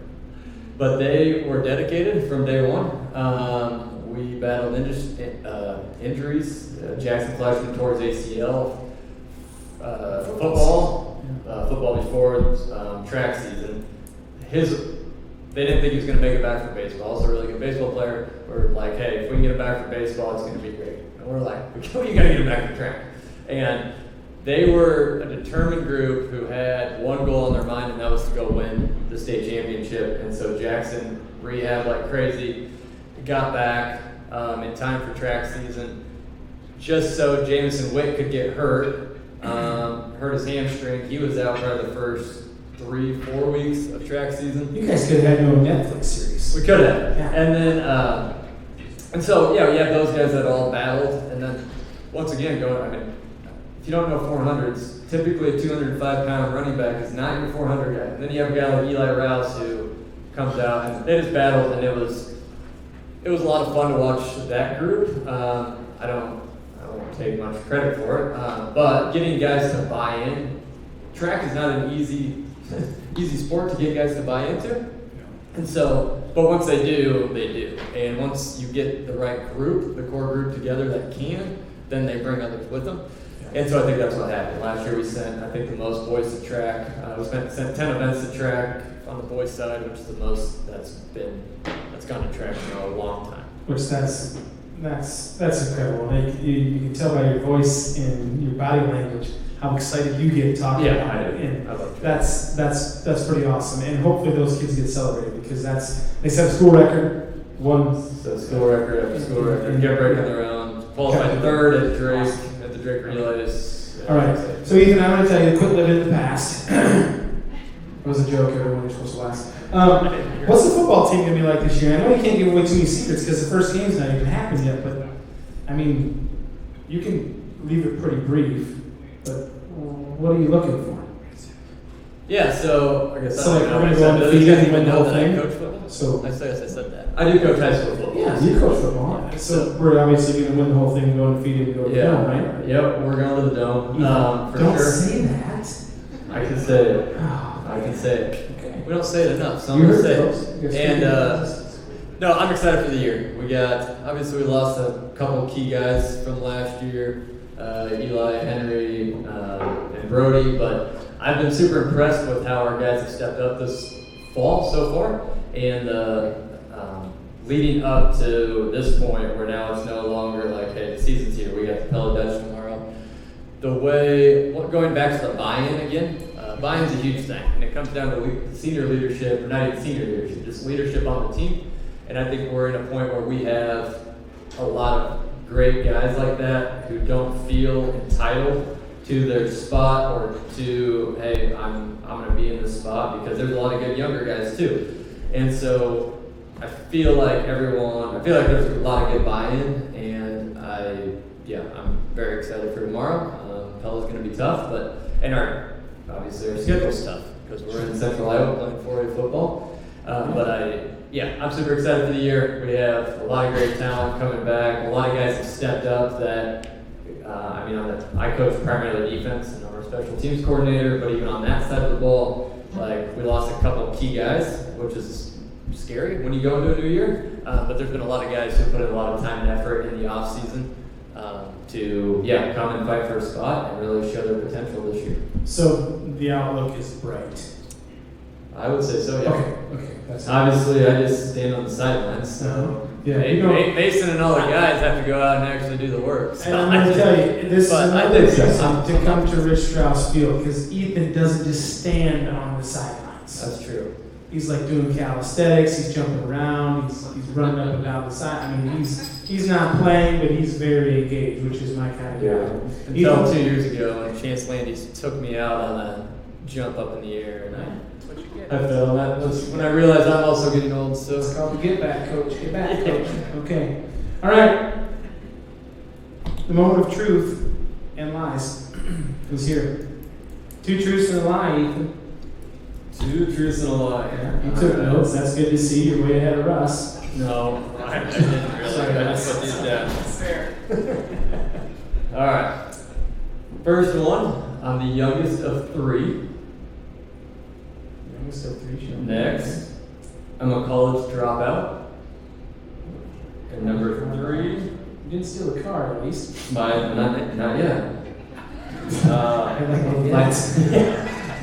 But they were dedicated from day one. We battled injuries. Jackson Fleischman tore his ACL. Football before track season. They didn't think he was going to make it back for baseball. He's a really good baseball player. We're like, hey, if we can get him back for baseball, it's going to be great. And we're like, you got to get him back for track. And they were a determined group who had one goal in their mind, and that was to go win the state championship. And so Jackson rehabbed like crazy, got back in time for track season, just so Jameson Witt could get hurt. Hurt his hamstring. He was out for the first 3-4 weeks of track season. You guys could have had your own Netflix series. We could have. Yeah. And then, and so, we have those guys that all battled. And then, once again, if you don't know 400s, typically a 205-pound running back is not your 400 guy. And then you have a guy like Eli Rouse who comes out, and they just battled, and it was a lot of fun to watch that group. I take much credit for it. But getting guys to buy in, track is not an easy sport to get guys to buy into. And so, but once they do, they do. And once you get the right group, the core group together that can, then they bring others with them. And so I think that's what happened. Last year we sent, I think, the most boys to track. We sent 10 events to track on the boys' side, which is the most that's gone to track in a long time. Which that's incredible. Like, you can tell by your voice and your body language how excited you get talking Yeah, about I it. do. And I love that's pretty awesome. And hopefully those kids get celebrated because they set a school record. So school record after school record, get breaking their own. Qualified third at Drake, at the Drake Relays. All right. So Ethan, I'm going to tell you, quit living in the past. It was a joke. Everyone was supposed to laugh. What's the football team going to be like this year? I know you can't give away too many secrets because the first game's not even happened yet. But I mean, you can leave it pretty brief. But what are you looking for? Yeah, so I guess So, I like, don't we're know gonna what go I said. undefeated Does and win the whole that I thing? coach football? So- I guess I said that. I do coach high school football. Yeah, you coach football. So we're obviously going to win the whole thing and go undefeated and go to the dome, right? Yep, we're going to the dome. For Don't sure. say that. I can say it. Oh, I can say it. okay. We don't say it enough, so I'm You gonna heard say those. it. And no, I'm excited for the year. Obviously we lost a couple key guys from last year, Eli, Henry, and Brody, but I've been super impressed with how our guys have stepped up this fall so far. And leading up to this point where now it's no longer like, hey, the season's here, we got the Pella Dutch tomorrow. Going back to the buy-in again, buy-in's a huge thing, and it comes down to senior leadership, or not even senior leadership, just leadership on the team. And I think we're in a point where we have a lot of great guys like that who don't feel entitled to their spot or to, hey, I'm going to be in this spot, because there's a lot of good younger guys too. And so I feel like there's a lot of good buy-in, and I'm very excited for tomorrow. Pella's going to be tough, obviously our schedule's tough because we're in Central Iowa playing 4A football. I'm super excited for the year. We have a lot of great talent coming back. A lot of guys have stepped up that, I coach primarily defense and I'm our special teams coordinator, but even on that side of the ball, we lost a couple of key guys, which is scary when you go into a new year. But there's been a lot of guys who put in a lot of time and effort in the off season to come and fight for a spot and really show their potential this year. So the outlook is bright. I would say so, yeah. Okay. That's Obviously, I just stand on the sidelines, so Yeah, you know- Mason and all the guys have to go out and actually do the work. So And I'm going to tell you, this is But I another think so. reason to come to Rich Strauss Field because Ethan doesn't just stand on the sidelines. That's true. He's like doing calisthenics. He's jumping around. He's running up and down the side. I mean, he's not playing, but he's very engaged, which is my kind of guy. Until 2 years ago, when Chance Landis took me out on a jump up in the air, and I fell. That was when I realized I'm also getting old. So It's called the Get Back Coach. Get back, Coach. Okay. All right. The moment of truth and lies is here. 2 truths and a lie, Ethan. 2 truths and a lie. You took notes. That's good to see. You're way ahead of Russ. No, I didn't really. Sorry, I guys. just put these down. All right. First one, I'm the youngest of 3. Youngest of 3 children. Next, I'm a college dropout. And number 3, You didn't steal a car, at least. not yet. Like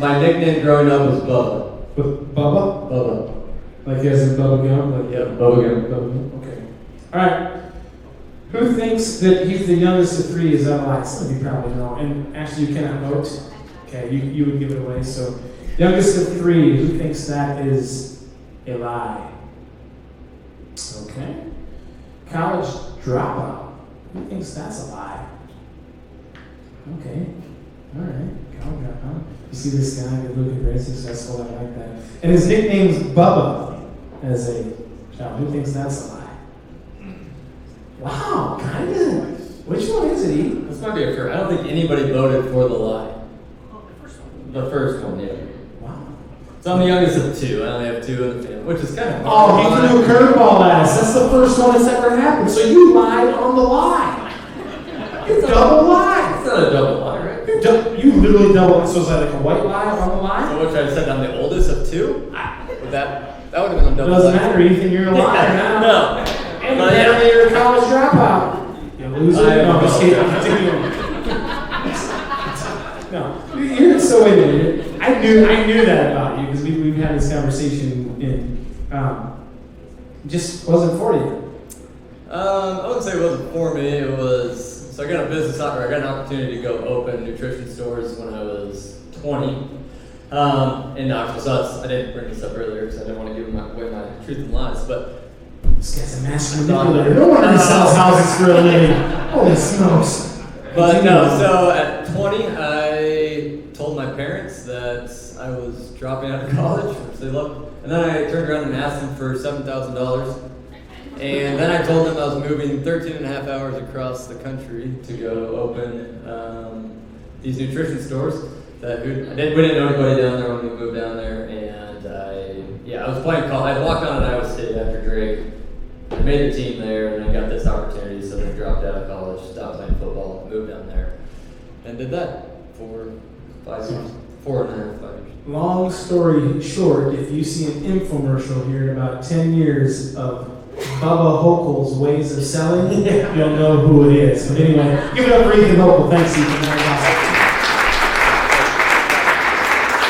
My nickname growing up was Bubba. With Bubba? Bubba. Like as in Bubba Gum? Like, Yeah, Bubba Gum. Bubba Gum. Okay. All right. Who thinks that he's the youngest of 3 is that a lie? Some of you probably know. And actually, you cannot vote. Okay, you would give it away. So, youngest of 3, who thinks that is a lie? Okay. College dropout. Who thinks that's a lie? Okay. All right. College dropout. You see this guy, good looking, very successful. I like that. And his nickname's Bubba as a child. Who thinks that's a lie? Wow, kind of. Which one is it, E? This might be a first. I don't think anybody voted for the lie. The first one, yeah. Wow. So I'm the youngest of 2. I only have 2 in the family, which is kind of Oh, he threw a curveball at us. That's the first one that's ever happened. So you lied on the lie. It's double lie. It's not a double lie, right? You literally double. So is that like a white lie on the lie? So what I said, I'm the oldest of two? Would that would have been a It double doesn't lie. matter, Ethan. You're a liar now. No. And Not apparently yet. you're a college dropout. You loser. I am No, I'm just kidding. not. Continue. No, you're so wait a minute. I knew that about you because we've had this conversation and just wasn't for you. I wouldn't say it wasn't for me. It was so I got a business I got an opportunity to go open nutrition stores when I was 20. And Knoxville, so I didn't bring this up earlier because I didn't want to give away my truth and lies. But This guy's a master manipulator. No wonder he sells houses for a living. Holy smokes. But no, so at 20, I told my parents that I was dropping out of college, which they loved. And then I turned around and asked them for $7,000. And then I told them I was moving 13 and a half hours across the country to go open these nutrition stores. We didn't know anybody down there when we moved down there. And I was playing college. I walked on at Iowa State after Drake. I made the team there, and I got this opportunity, so then I dropped out of college, stopped playing football, moved down there, and did that for 5 years. 4.5, 5 years. Long story short, if you see an infomercial here in about 10 years of Bubba Hochul's ways of selling, you'll know who it is. But anyway, give it up for Ethan Hochul. Thanks, Ethan. That was awesome.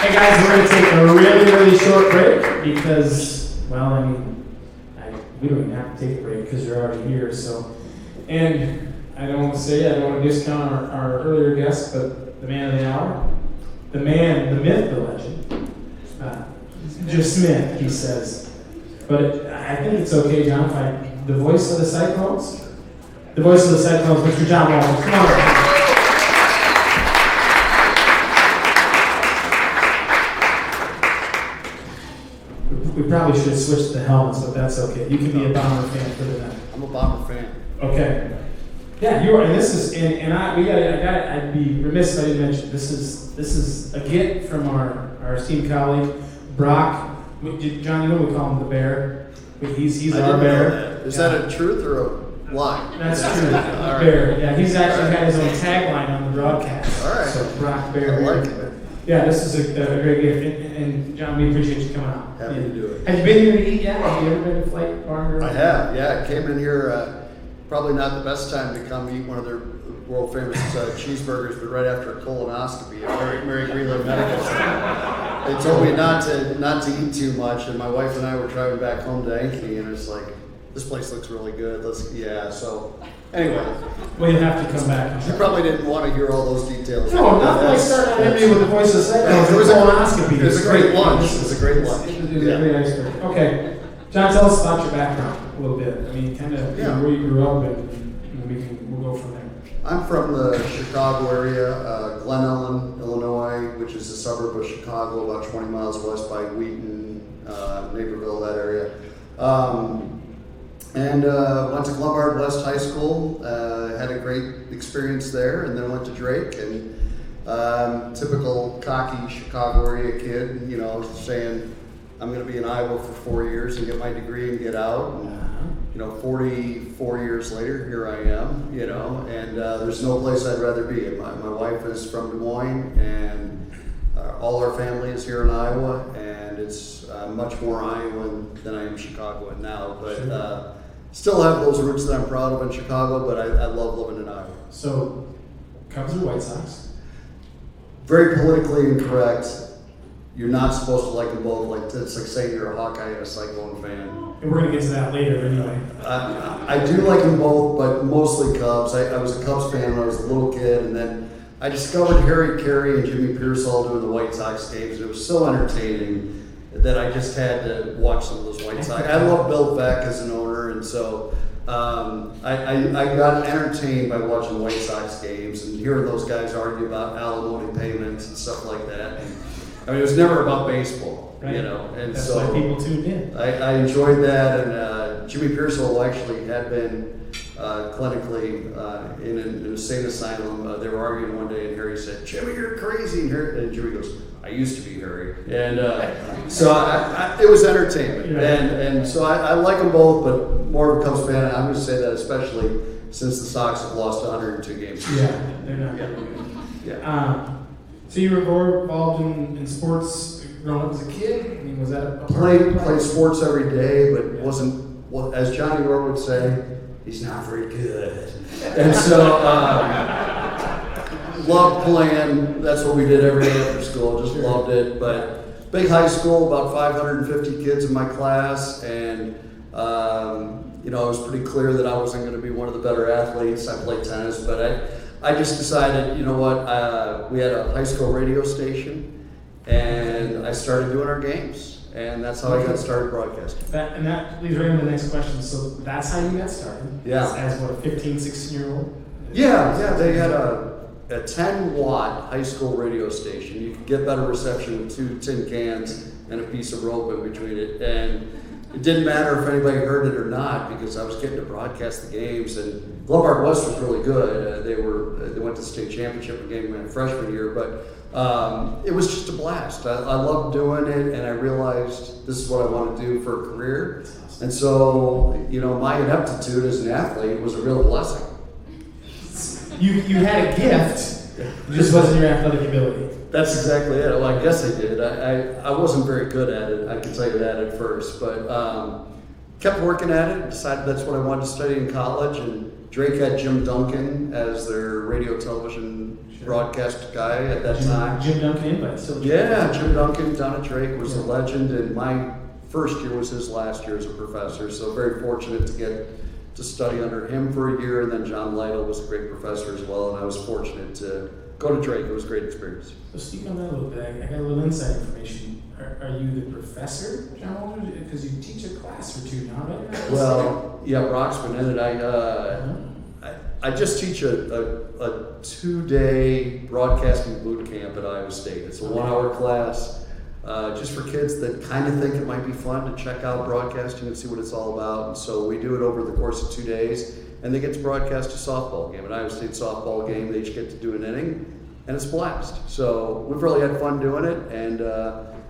Hey guys, we're going to take a really, really short break because, well, I mean, we don't even have to take a break because you're already here. So, and I don't want to discount our earlier guest, but the man of the hour, the man, the myth, the legend, Jeff Smith, he says. But I think it's okay, John, if the voice of the Cyclones, Mr. John Walters. Come on. We probably should switch to the helmets, but that's okay. You can be a Bomber fan for the night. I'm a Bomber fan. Okay. Yeah, you are, and this is, I'd be remiss if I didn't mention, this is a gift from our esteemed colleague, Brock. John, you know we call him the Bear. He's our bear. Is that a truth or a lie? That's true. All right. Bear. Yeah, he's actually got his own tagline on the broadcast. All right. So Brock Bear. I like it. Yeah, this is a great gift, and John, we appreciate you coming out. Happy to do it. Have you been here to eat yet? Have you ever been to Flight Bar and Grill? I have, yeah. I came in here, probably not the best time to come eat one of their world famous cheeseburgers, but right after a colonoscopy at Mary Greenland Medical Center. They told me not to eat too much, and my wife and I were driving back home to Ankeny, and it's like, this place looks really good. So anyway, Well, you have to come back. you probably didn't want to hear all those details. No, nothing like starting an interview with the voice of the Cyclones. It was a- colonoscopy. it was a It's great lunch. It was a great lunch. It was a Yeah. great icebreaker. Okay, John, tell us about your background a little bit. I mean, kind of Yeah. where you grew up, and we'll go from there. I'm from the Chicago area, Glen Ellen, Illinois, which is a suburb of Chicago, about 20 miles west by Wheaton, Naperville, that area. And went to Lombard West High School, had a great experience there, and then went to Drake, and typical cocky Chicago area kid, you know, saying, I'm going to be in Iowa for 4 years and get my degree and get out. And, 44 years later, here I am, you know, and there's no place I'd rather be. My wife is from Des Moines, and all our family is here in Iowa, and it's much more Iowan than I am Chicagoan now, but still have those roots that I'm proud of in Chicago, but I love living in Iowa. So, Cubs or White Sox? Very politically incorrect. You're not supposed to like them both. Like, it's like saying you're a Hawkeye and a Cyclone fan. And we're gonna get to that later, anyway. I do like them both, but mostly Cubs. I was a Cubs fan when I was a little kid, and then I discovered Harry Carey and Jimmy Pearsall doing the White Sox games, and it was so entertaining that I just had to watch some of those White Sox. I love Bill Beck as an owner, and so I got entertained by watching White Sox games and hearing those guys argue about alimony payments and stuff like that. And, I mean, it was never about baseball, Right. you know, and That's so why people tuned in. I enjoyed that, and Jimmy Pearsall actually had been clinically in an insane asylum. They were arguing one day, and Harry said, "Jimmy, you're crazy," and Jimmy goes, "I used to be Harry," and so it was entertainment, Yeah. and so I like them both, but more of a Cubs fan. I'm going to say that especially since the Sox have lost 102 games. Yeah, they're not very good. Yeah. So you were involved in sports growing up as a kid? I mean, was that a part of Played your life? sports every day, but wasn't, well, as Johnny Orr would say, he's not very good. And so, loved playing. That's what we did every day after school. Just loved it. But big high school, about 550 kids in my class, and you know, it was pretty clear that I wasn't going to be one of the better athletes. I played tennis, but I just decided, you know what? We had a high school radio station, and I started doing our games, and that's how I got started broadcasting. That leads right into the next question. So that's how you got started? Yeah. As what, a 15, 16-year-old? Yeah, they had a 10-watt high school radio station. You could get better reception with 2 tin cans and a piece of rope in between it. And it didn't matter if anybody heard it or not because I was getting to broadcast the games. And Globbard West was really good. They went to the state championship game my freshman year, but it was just a blast. I loved doing it, and I realized this is what I want to do for a career. And so, you know, my ineptitude as an athlete was a real blessing. You had a gift, it just wasn't your athletic ability. That's exactly it. Well, I guess I did. I wasn't very good at it, I can tell you that at first, but kept working at it, decided that's what I wanted to study in college, and Drake had Jim Duncan as their radio television broadcast guy at that time. Jim Duncan, but still. Yeah, Jim Duncan down at Drake was a legend, and my first year was his last year as a professor, so very fortunate to get to study under him for a year, and then John Lytle was a great professor as well, and I was fortunate to go to Drake. It was a great experience. So speak on that a little bit. I got a little inside information. Are you the professor, John Walter? Because you teach a class or two now, right? Well, yeah, Brock's been in it. I just teach a 2-day broadcasting boot camp at Iowa State. It's a 1-hour class just for kids that kind of think it might be fun to check out broadcasting and see what it's all about. And so we do it over the course of 2 days, and they get to broadcast a softball game, an Iowa State softball game. They each get to do an inning, and it's a blast. So we've really had fun doing it, and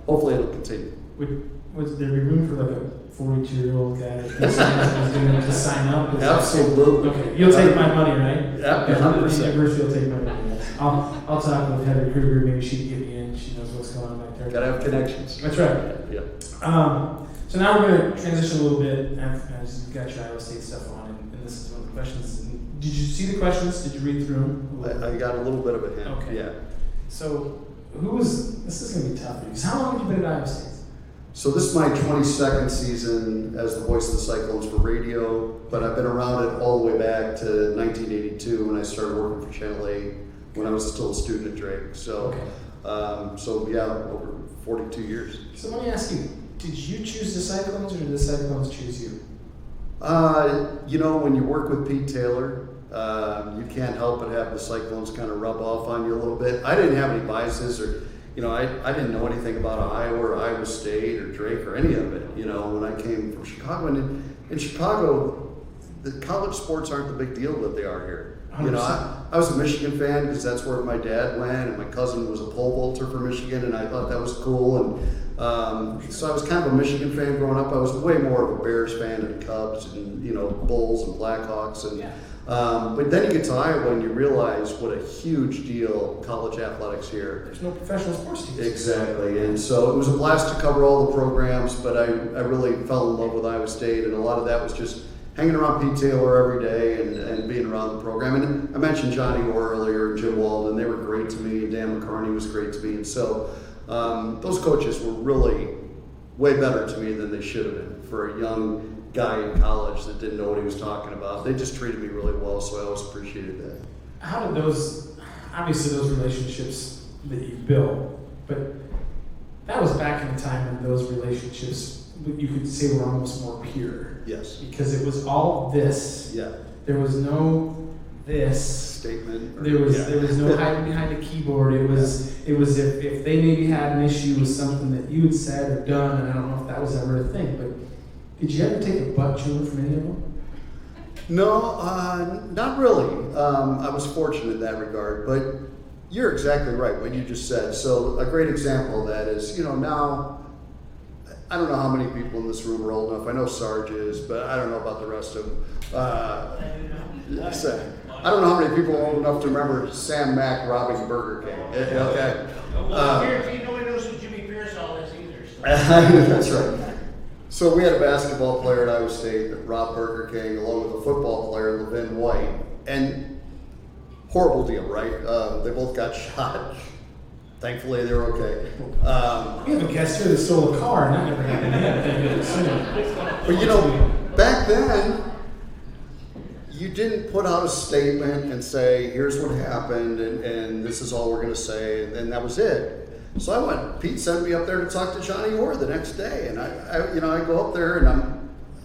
hopefully it'll continue. Would there be room for like a 42-year-old guy who's doing it to sign up? Absolutely. Okay, you'll take my money, right? Yeah, The 100%. university will take my money. I'll talk with Heather Kruger. Maybe she can get me in. She knows what's going on back there. Gotta have connections. That's right. Yeah. So now we're going to transition a little bit. I just got your Iowa State stuff on, and this is one of the questions. Did you see the questions? Did you read through them? I got a little bit of a hint. Okay. Yeah. So this is going to be tough for you. So how long have you been at Iowa State? So this is my 22nd season as the voice of the Cyclones for radio, but I've been around it all the way back to 1982 when I started working for Channel 8 when I was still a student at Drake. So, yeah, over 42 years. So let me ask you, did you choose the Cyclones or did the Cyclones choose you? You know, when you work with Pete Taylor, you can't help but have the Cyclones kind of rub off on you a little bit. I didn't have any biases or, you know, I didn't know anything about Iowa or Iowa State or Drake or any of it, you know, when I came from Chicago. And in Chicago, the college sports aren't the big deal that they are here. You know, I was a Michigan fan because that's where my dad went, and my cousin was a pole vaulter for Michigan, and I thought that was cool. And so I was kind of a Michigan fan growing up. I was way more of a Bears fan and Cubs and, you know, Bulls and Blackhawks. And but then you get to Iowa and you realize what a huge deal college athletics here. There's no professional sports teams. Exactly, and so it was a blast to cover all the programs, but I really fell in love with Iowa State, and a lot of that was just hanging around Pete Taylor every day and being around the program. And I mentioned Johnny Orr earlier and Jim Walden. They were great to me, and Dan McCarney was great to me. And so those coaches were really way better to me than they should have been for a young guy in college that didn't know what he was talking about. They just treated me really well, so I always appreciated that. How did those relationships that you built, but that was back in the time when those relationships, you could say, were almost more pure. Yes. Because it was all this. Yeah. There was no this. Statement. There was no hiding behind a keyboard. It was if they maybe had an issue with something that you had said or done, and I don't know if that was ever a thing, but did you ever take a butt chewing from any of them? No, not really. I was fortunate in that regard, but you're exactly right, what you just said. So a great example of that is, you know, now, I don't know how many people in this room are old enough. I know Sarge is, but I don't know about the rest of them. So, I don't know how many people are old enough to remember Sam Mack robbing Burger King. Okay. Well, I guarantee nobody knows who Jimmy Pearsall is either. So. That's right. So we had a basketball player at Iowa State that robbed Burger King, along with a football player, Levin White, and horrible deal, right? They both got shot. Thankfully, they were okay. We have a guest here that stole a car, and that never happened yet. But you know, back then, you didn't put out a statement and say, here's what happened, and this is all we're going to say, and that was it. So I went, Pete sent me up there to talk to Johnny Orr the next day, and I go up there, and I'm a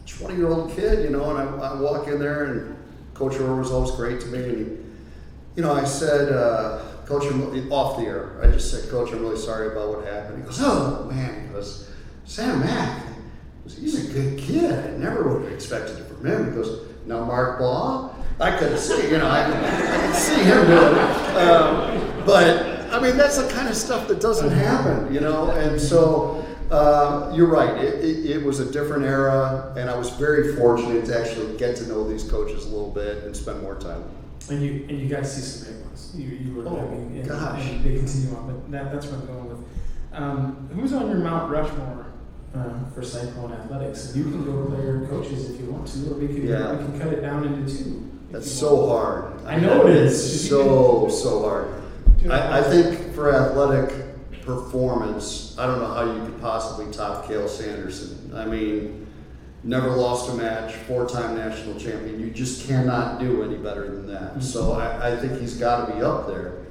20-year-old kid, and I walk in there, and Coach Orr was always great to me, and I said, Coach, off the air, I just said, Coach, I'm really sorry about what happened. He goes, oh man, he goes, Sam Mack, he's a good kid. I never would have expected it from him. He goes, now Mark Baugh, I couldn't see, I could see him doing it. But I mean, that's the kind of stuff that doesn't happen, and so you're right. It was a different era, and I was very fortunate to actually get to know these coaches a little bit and spend more time with them. And you got to see some big ones. You were gosh. and they continue on, but that's what I'm going with. Who's on your Mount Rushmore for Cyclone Athletics? And you can go player coaches if you want to, or we can cut it down into two. That's so hard. I know it is. It's so hard. I think for athletic performance, I don't know how you could possibly top Cale Sanderson. I mean, never lost a match, 4-time national champion. You just cannot do any better than that. Mm-hmm. So I think he's got to be up there.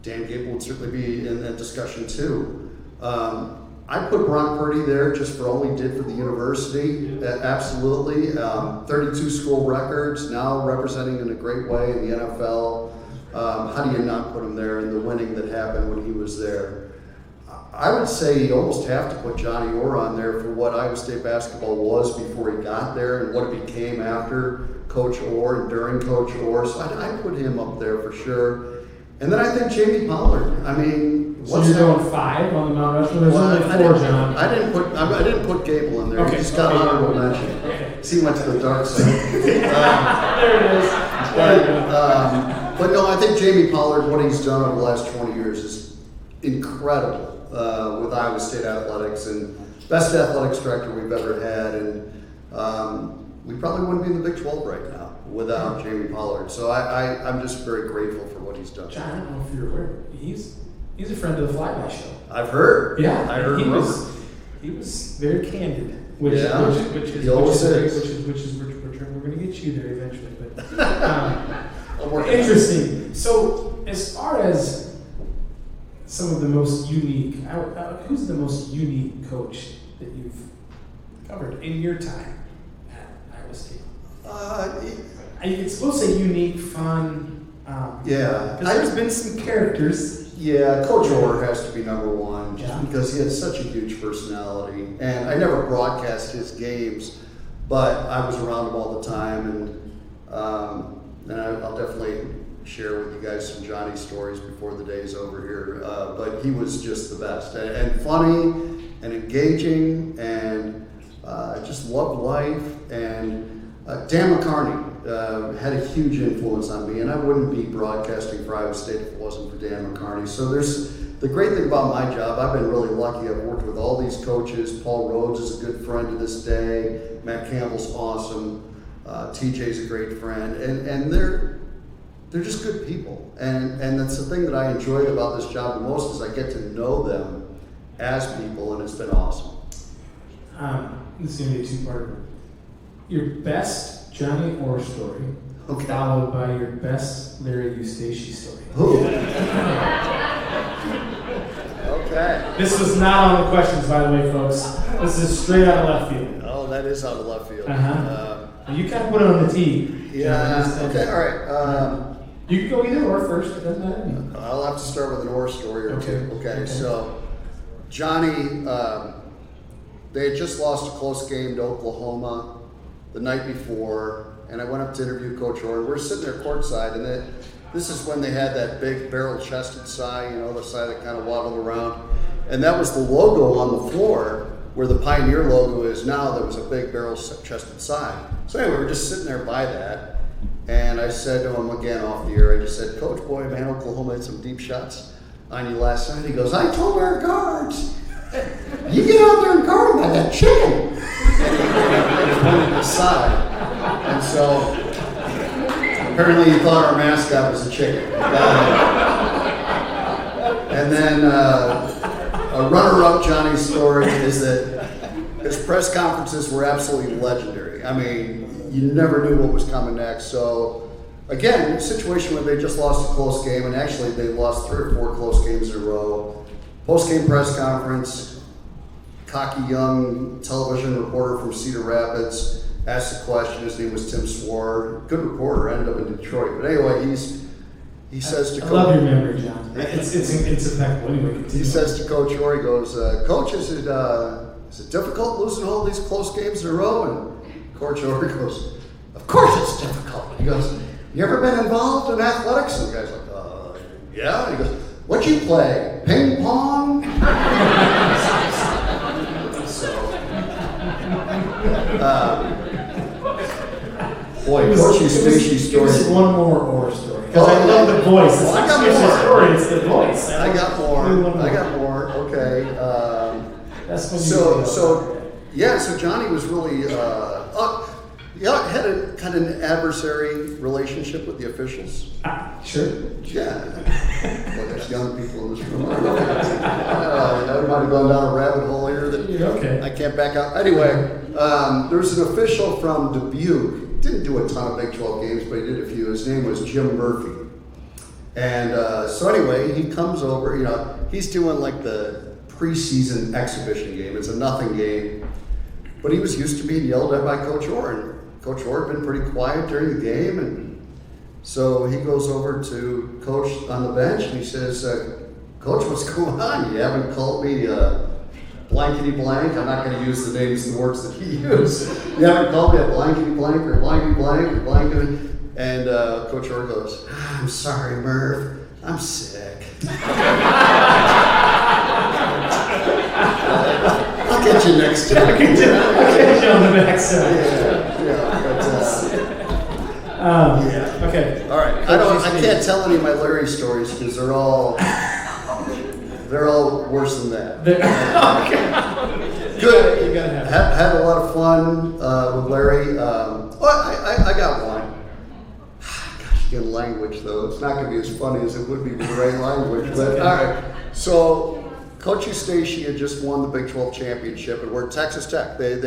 Dan Gable would certainly be in that discussion too. I put Brock Purdy there just for all he did for the university. Absolutely. 32 school records, now representing in a great way in the NFL. How do you not put him there, and the winning that happened when he was there? I would say you almost have to put Johnny Orr on there for what Iowa State basketball was before he got there and what it became after Coach Orr and during Coach Orr. So I put him up there for sure. And then I think Jamie Pollard. I mean, so you're going 5 on the Mount Rushmore? There's only 4, John. I didn't put Gable in there. Okay. He just got honorable mention. Okay. He went to the dark side. There it is. But no, I think Jamie Pollard, what he's done over the last 20 years is incredible with Iowa State athletics, and best athletics director we've ever had. And we probably wouldn't be in the Big 12 right now without Jamie Pollard. So I'm just very grateful for what he's done. John, I don't know if you're aware, he's a friend of the Flyby Show. I've heard. Yeah, I heard he rumors. was very candid, which is he always great, is. which is we're going to get you there eventually. But I'm working on it. interesting. So as far as some of the most unique, who's the most unique coach that you've covered in your time at Iowa State? I suppose say unique, fun. Yeah. Because there's been some characters. Yeah, Coach Orr has to be number one just Yeah. because he had such a huge personality. And I never broadcast his games, but I was around him all the time. And I'll definitely share with you guys some Johnny stories before the day's over here. But he was just the best and funny and engaging and just loved life. And Dan McCarney had a huge influence on me, and I wouldn't be broadcasting for Iowa State if it wasn't for Dan McCarney. So there's the great thing about my job. I've been really lucky. I've worked with all these coaches. Paul Rhodes is a good friend to this day. Matt Campbell's awesome. TJ's a great friend, and they're just good people. And that's the thing that I enjoyed about this job the most is I get to know them as people, and it's been awesome. This is going to be a two-parter. Your best Johnny Orr story, Okay. followed by your best Larry Eustace story. Ooh. Okay. This was not on the questions, by the way, folks. This is straight out of left field. Oh, that is out of left field. You kind of put it on the tee. Yeah. Okay. All right. You can go either or first. It doesn't matter to me. I'll have to start with an Orr story or Okay. two. Okay. Okay. So, Johnny, they had just lost a close game to Oklahoma the night before, and I went up to interview Coach Orr. And we're sitting there courtside, and this is when they had that big barrel-chested sigh, the sigh that kind of waddled around, and that was the logo on the floor where the Pioneer logo is now. There was a big barrel-chested sigh. So anyway, we're just sitting there by that, And I said to him again off the air, I just said, Coach, boy, man, Oklahoma had some deep shots on you last night. He goes, I told our guards, you get out there and guard him like that chicken. And he pointed aside. And so apparently he thought our mascot was a chicken. And then a runner-up Johnny's story is that his press conferences were absolutely legendary. I mean, you never knew what was coming next. So again, a situation where they just lost a close game, and actually they lost 3 or 4 close games in a row. Post-game press conference, cocky young television reporter from Cedar Rapids asked a question. His name was Tim Sward. Good reporter, ended up in Detroit. But anyway, he says to I Coach, love your memory, John. It's impeccable. Anyway, continue. he says to Coach Orr, he goes, Coach, is it difficult losing all these close games in a row? And Coach Orr goes, of course it's difficult. He goes, you ever been involved in athletics? And the guy's like, yeah. And he goes, what'd you play? Ping pong? Boy, Coach Stacey's Give us story. one more Orr story. Because I love the voice. It's I not got just the more. story, it's the voice. I got One more. Okay. That's when you So Johnny was really, had a kind of an adversary relationship with the officials. Sure. Yeah. Well, there's young people in this room. I might have gone down a rabbit hole here that You're okay. I can't back out. Anyway, there was an official from Dubuque. Didn't do a ton of Big 12 games, but he did a few. His name was Jim Murphy. And so anyway, he comes over, he's doing like the preseason exhibition game. It's a nothing game. But he was used to being yelled at by Coach Orr. And Coach Orr had been pretty quiet during the game. And so he goes over to Coach on the bench and he says, Coach, what's going on? You haven't called me blankety blank. I'm not going to use the names and words that he used. You haven't called me a blankety blank or blankety blank or blankety. And Coach Orr goes, I'm sorry, Murph. I'm sick. I'll get you next time. I'll get you on the backside. Yeah. Okay. All right. I can't tell any of my Larry stories because they're all worse than that. Good. You gotta have Had a lot of fun with Larry. I got one. Gosh, again, language though. It's not going to be as funny as it would be with the right language. But all right. So Coach Eustachy had just won the Big 12 championship, and we're at Texas Tech. They had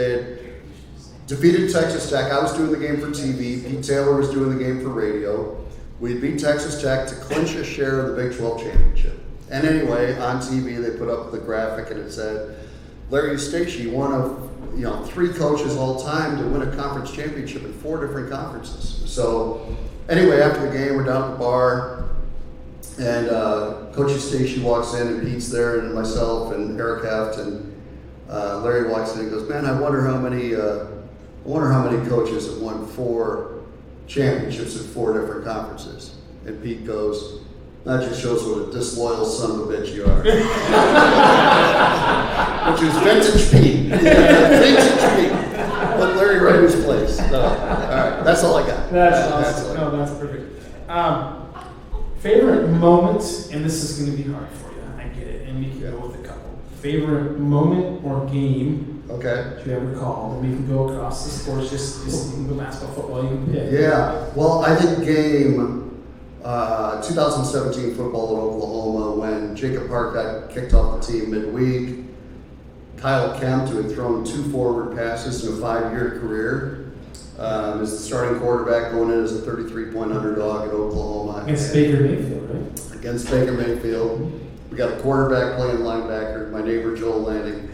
defeated Texas Tech. I was doing the game for TV. Pete Taylor was doing the game for radio. We beat Texas Tech to clinch a share of the Big 12 championship. And anyway, on TV they put up the graphic and it said, Larry Eustachy, one of 3 coaches all time to win a conference championship in 4 different conferences. So anyway, after the game, we're down at the bar, and Coach Eustachy walks in, and Pete's there, and myself, and Eric Heft, and Larry walks in and goes, man, I wonder how many coaches have won 4 championships in 4 different conferences. And Pete goes, that just shows what a disloyal son of a bitch you are. Which was vintage Pete. Vintage Pete. But Larry right in his place. So, all right, that's all I got. That's awesome. No, that's perfect. Favorite moment, and this is going to be hard for you. I get it, and we can go with a couple. Favorite moment or game Okay. that you ever called, and we can go across the sports. Just you can go basketball, football. You can pick. Yeah. Well, I think game 2017 football in Oklahoma when Jacob Park got kicked off the team midweek. Kyle Kempt, who had thrown 2 forward passes in a 5-year career, is the starting quarterback going in as a 33-point underdog at Oklahoma. Against Baker Mayfield, right? Against Baker Mayfield. We got a quarterback playing linebacker, my neighbor Joel Lanning.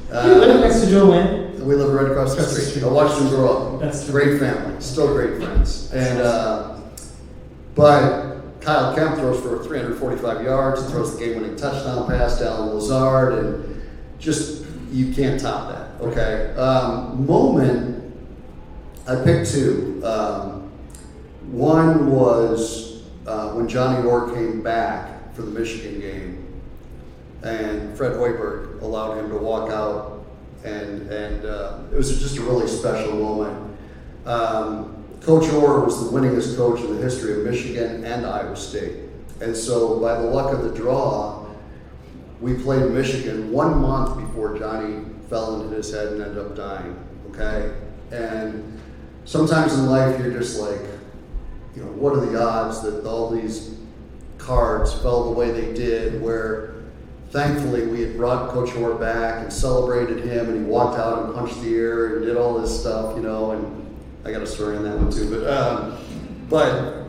You live next to Joe Lynn? We live right across the street. I watched them grow up. That's Great family, still great friends. And but Kyle Kempt throws for 345 yards, throws the game-winning touchdown pass to Alan Lazard, and just you can't top that. Okay. Moment, I picked 2. One was when Johnny Orr came back for the Michigan game, and Fred Hoiberg allowed him to walk out, and it was just a really special moment. Coach Orr was the winningest coach in the history of Michigan and Iowa State. And so by the luck of the draw, we played Michigan 1 month before Johnny fell and hit his head and ended up dying, okay? And sometimes in life you're just like, you know, what are the odds that all these cards fell the way they did, where thankfully we had brought Coach Orr back and celebrated him, and he walked out and punched the air and did all this stuff, you know, and I got a story on that one too, but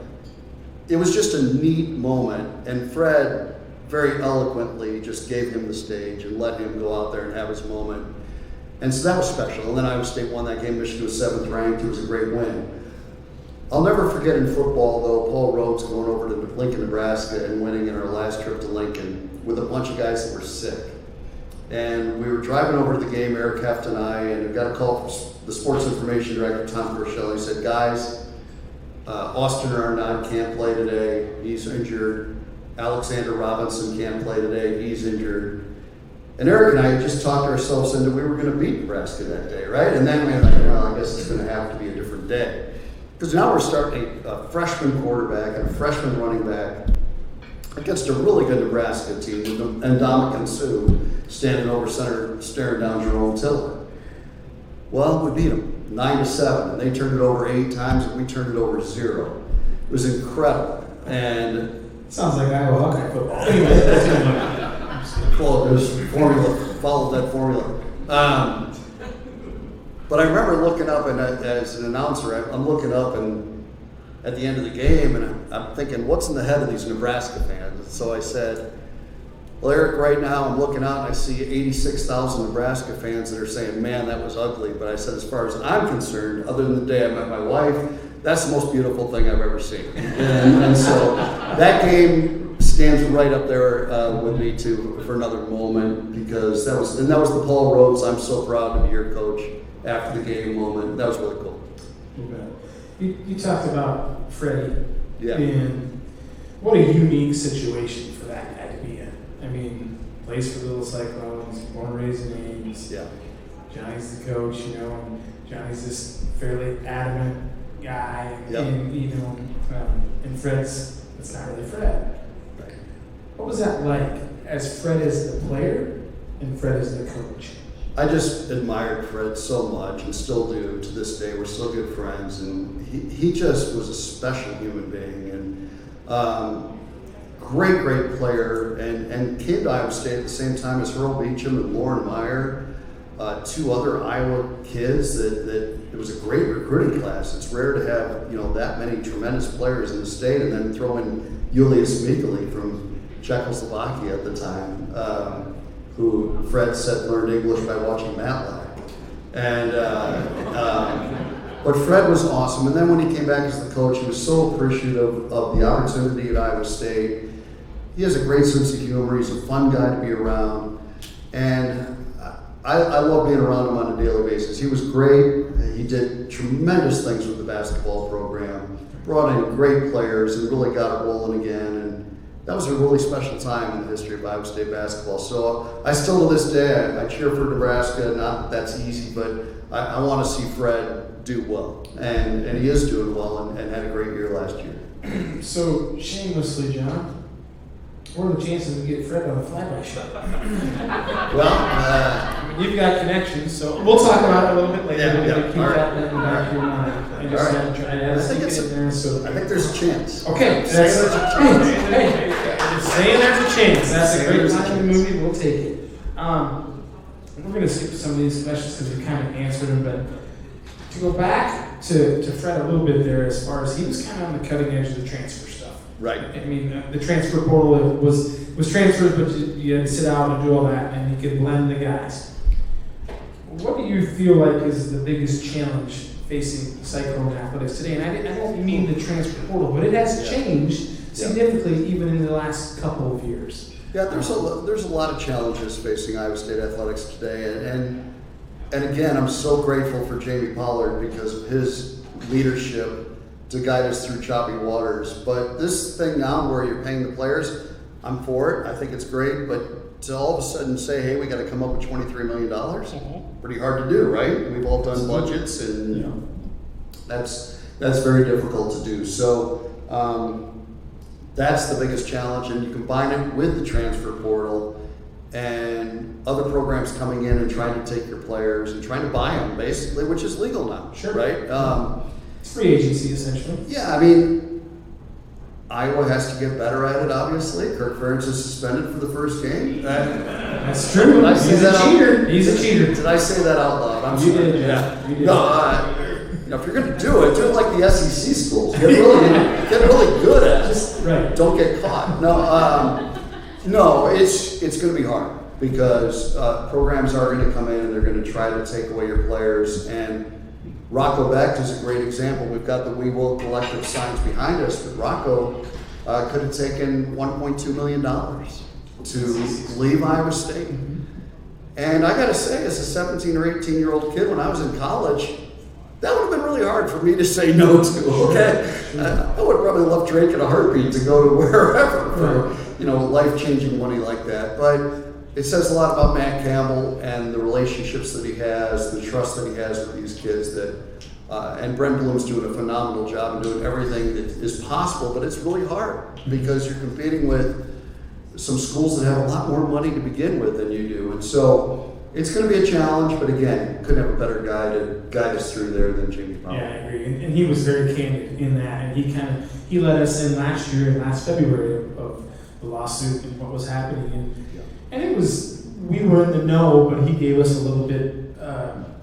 it was just a neat moment, and Fred very eloquently just gave him the stage and let him go out there and have his moment. And so that was special. And then Iowa State won that game. Michigan was 7th ranked. It was a great win. I'll never forget in football, though, Paul Rhodes going over to Lincoln, Nebraska and winning in our last trip to Lincoln with a bunch of guys that were sick. And we were driving over to the game, Eric Heft and I, and we got a call from the sports information director, Tom Corshell. He said, guys, Austin Arnott can't play today. He's injured. Alexander Robinson can't play today. He's injured. And Eric and I had just talked ourselves into we were going to beat Nebraska that day, right? And then we were like, well, I guess it's going to have to be a different day. Because now we're starting a freshman quarterback and a freshman running back against a really good Nebraska team with Ndamukong Suh standing over center, staring down Jerome Tiller. Well, we beat them 9-7, and they turned it over 8 times, and we turned it over 0. It was incredible. And Sounds like Iowa Hawkeye football. Anyway, followed that formula. But I remember looking up, and as an announcer, I'm looking up and at the end of the game, and I'm thinking, what's in the head of these Nebraska fans? And so I said, well, Eric, right now I'm looking out and I see 86,000 Nebraska fans that are saying, man, that was ugly. But I said, as far as I'm concerned, other than the day I met my wife, that's the most beautiful thing I've ever seen. And so that game stands right up there with me too for another moment, because that was the Paul Rhodes, I'm so proud to be your coach after the game moment. That was really cool. You talked about Freddie. Yeah. And what a unique situation for that guy to be in. I mean, plays for the Little Cyclones, born and raised in Ames. Yeah. Johnny's the coach, you know, and Johnny's this fairly adamant guy. Yep. And, you know, and Fred's, it's not really Fred. Right. What was that like as Fred as the player and Fred as the coach? I just admired Fred so much and still do to this day. We're still good friends, and he just was a special human being, and great player, and came to Iowa State at the same time as Earl Beecham and Lauren Meyer, 2 other Iowa kids that it was a great recruiting class. It's rare to have, you know, that many tremendous players in the state, and then throw in Julius Mikuli from Czechoslovakia at the time, who Fred said learned English by watching Matlack. And but Fred was awesome. And then when he came back as the coach, he was so appreciative of the opportunity at Iowa State. He has a great sense of humor. He's a fun guy to be around. And I love being around him on a daily basis. He was great. He did tremendous things with the basketball program, brought in great players, and really got it rolling again. And that was a really special time in the history of Iowa State basketball. So I still, to this day, I cheer for Nebraska. Not that that's easy, but I want to see Fred do well. And he is doing well, and had a great year last year. So, shamelessly, John, what are the chances we get Fred on the flyby show? Well, You've got connections, so we'll talk about it a little bit later. Yeah, Keep all right. that in the back of your mind. I just All right. had to try to I think stick it in there, so. I think there's a chance. Okay, Say there's a chance. hey, saying there's a chance. That's a great time in the movie. We'll take it. We're going to skip some of these questions because we kind of answered them, but to go back to Fred a little bit there, as far as he was kind of on the cutting edge of the transfer stuff. Right. I mean, the transfer portal was transfers, but you had to sit out and do all that, and you could blend the guys. What do you feel like is the biggest challenge facing Cyclone athletics today? And I don't mean the transfer portal, but it has changed significantly even in the last couple of years. Yeah, there's a lot of challenges facing Iowa State athletics today, and again, I'm so grateful for Jamie Pollard because of his leadership to guide us through choppy waters. But this thing now where you're paying the players, I'm for it. I think it's great, but to all of a sudden say, hey, we got to come up with $23 million, pretty hard to do, right? We've all done budgets, and that's That's very difficult to do. So that's the biggest challenge, and you combine it with the transfer portal and other programs coming in and trying to take your players and trying to buy them, basically, which is legal now, Sure. right? It's free agency, essentially. Yeah, I mean, Iowa has to get better at it, obviously. Kirk Ferentz is suspended for the first game. That's true. Did I say He's that a out- cheater. He's a cheater. Did I say that out loud? I'm You sorry. did, yeah. You did. No, if you're going to do it like the SEC schools. Get really good at it. Just Right. don't get caught. No, it's going to be hard because programs are going to come in and they're going to try to take away your players. And Rocco Becht is a great example. We've got the We Will Collective signs behind us, but Rocco could have taken $1.2 million to leave Iowa State. And I got to say, as a 17 or 18-year-old kid when I was in college, that would have been really hard for me to say no to, okay? I would probably love Drake in a heartbeat to go to wherever for, life-changing money like that. But it says a lot about Matt Campbell and the relationships that he has, the trust that he has with these kids and Brent Bloom's doing a phenomenal job and doing everything that is possible, but it's really hard because you're competing with some schools that have a lot more money to begin with than you do. And so it's going to be a challenge, but again, couldn't have a better guy to guide us through there than Jimmy Powell. Yeah, I agree. And he was very candid in that. And he let us in last February of the lawsuit and what was happening. And it was, we were in the know, but he gave us a little bit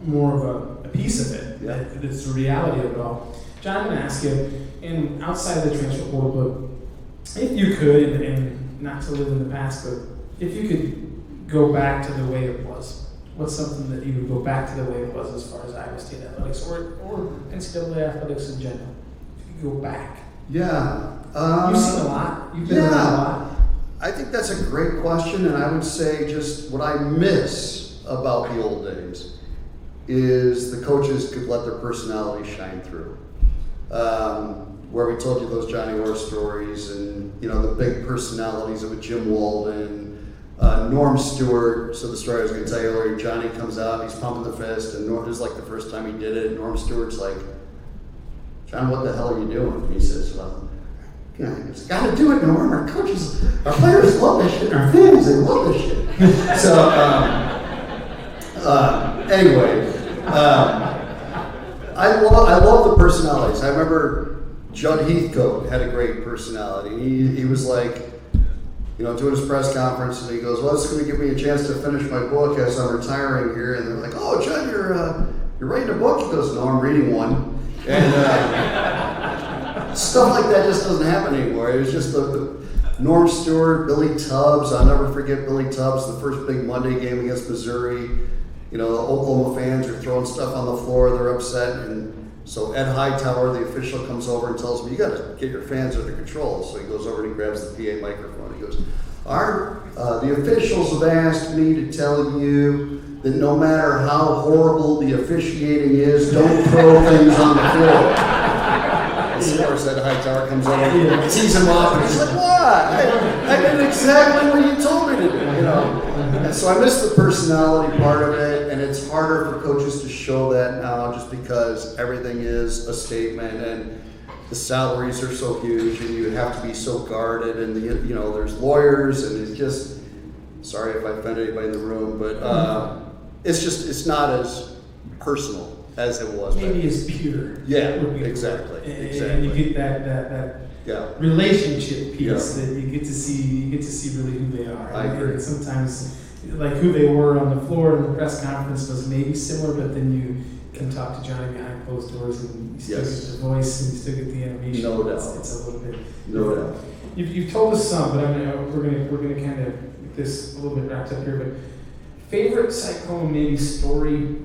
more of a piece of it. Yeah. It's the reality of it all. John, I'm going to ask you, and outside of the transfer portal, but if you could, and not to live in the past, but if you could go back to the way it was, what's something that you would go back to the way it was as far as Iowa State athletics or NCAA athletics in general? If you could go back. Yeah. You've seen a lot. You've been around a lot. I think that's a great question, and I would say just what I miss about the old days is the coaches could let their personality shine through. Where we told you those Johnny Orr stories and, the big personalities of a Jim Walden, Norm Stewart. So the story I was going to tell you earlier, Johnny comes out, he's pumping the fist, and Norm is like the first time he did it. And Norm Stewart's like, John, what the hell are you doing? And he says, well, he goes, gotta do it, Norm. Our coaches, our players love this shit, our fans, they love this shit. So, anyway, I love the personalities. I remember Judd Heathcote had a great personality. He was like, doing his press conference, and he goes, well, it's going to give me a chance to finish my book as I'm retiring here. And they're like, oh, Judd, you're writing a book? He goes, no, I'm reading one. And stuff like that just doesn't happen anymore. It was just the Norm Stewart, Billy Tubbs. I'll never forget Billy Tubbs, the first big Monday game against Missouri. The Oklahoma fans are throwing stuff on the floor. They're upset. And so Ed Hightower, the official, comes over and tells me, you got to get your fans under control. So he goes over and he grabs the PA microphone. He goes, the officials have asked me to tell you that no matter how horrible the officiating is, don't throw things on the floor. Of course, Ed Hightower comes over and tees him off, and he's like, what? I did exactly what you told me to do, And so I miss the personality part of it, and it's harder for coaches to show that now just because everything is a statement, and the salaries are so huge, and you have to be so guarded, and there's lawyers, and it's just, sorry if I offend anybody in the room, but it's not as personal as it was. Maybe it's pure. Yeah, would be the exactly, word. And exactly. you get that Yeah. relationship piece Yeah. that you get to see really who they are. I agree. And sometimes, like who they were on the floor in the press conference was maybe similar, but then you can talk to Johnny behind closed doors, and you still Yes. get the voice, and you still get the animation. No doubt. It's a little bit. No doubt. You've told us some, but we're gonna kind of get this a little bit wrapped up here. But favorite Cyclone maybe story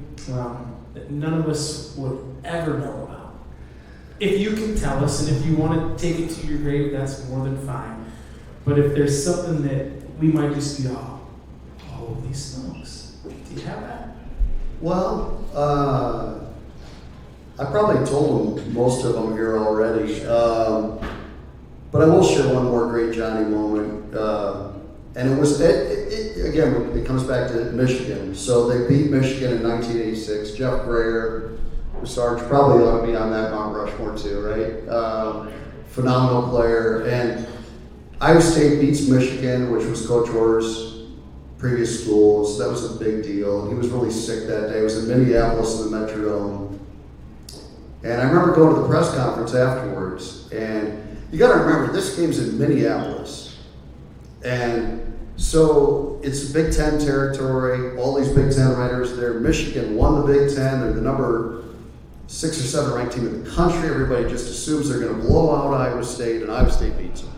that none of us would ever know about. If you can tell us, and if you want to take it to your grave, that's more than fine. But if there's something that we might just be, holy smokes, do you have that? Well, I probably told them most of them here already, but I will share one more great Johnny moment. And it was, again, it comes back to Michigan. So they beat Michigan in 1986. Jeff Grayer Sarge probably ought to be on that Mount Rushmore too, right? Phenomenal player. And Iowa State beats Michigan, which was Coach Orr's previous school, so that was a big deal. He was really sick that day. It was in Minneapolis in the Metrodome. And I remember going to the press conference afterwards, and you got to remember, this game's in Minneapolis. And so it's Big Ten territory, all these Big Ten writers there. Michigan won the Big Ten, they're the number 6 or 7 ranked team in the country. Everybody just assumes they're going to blow out Iowa State, and Iowa State beats them.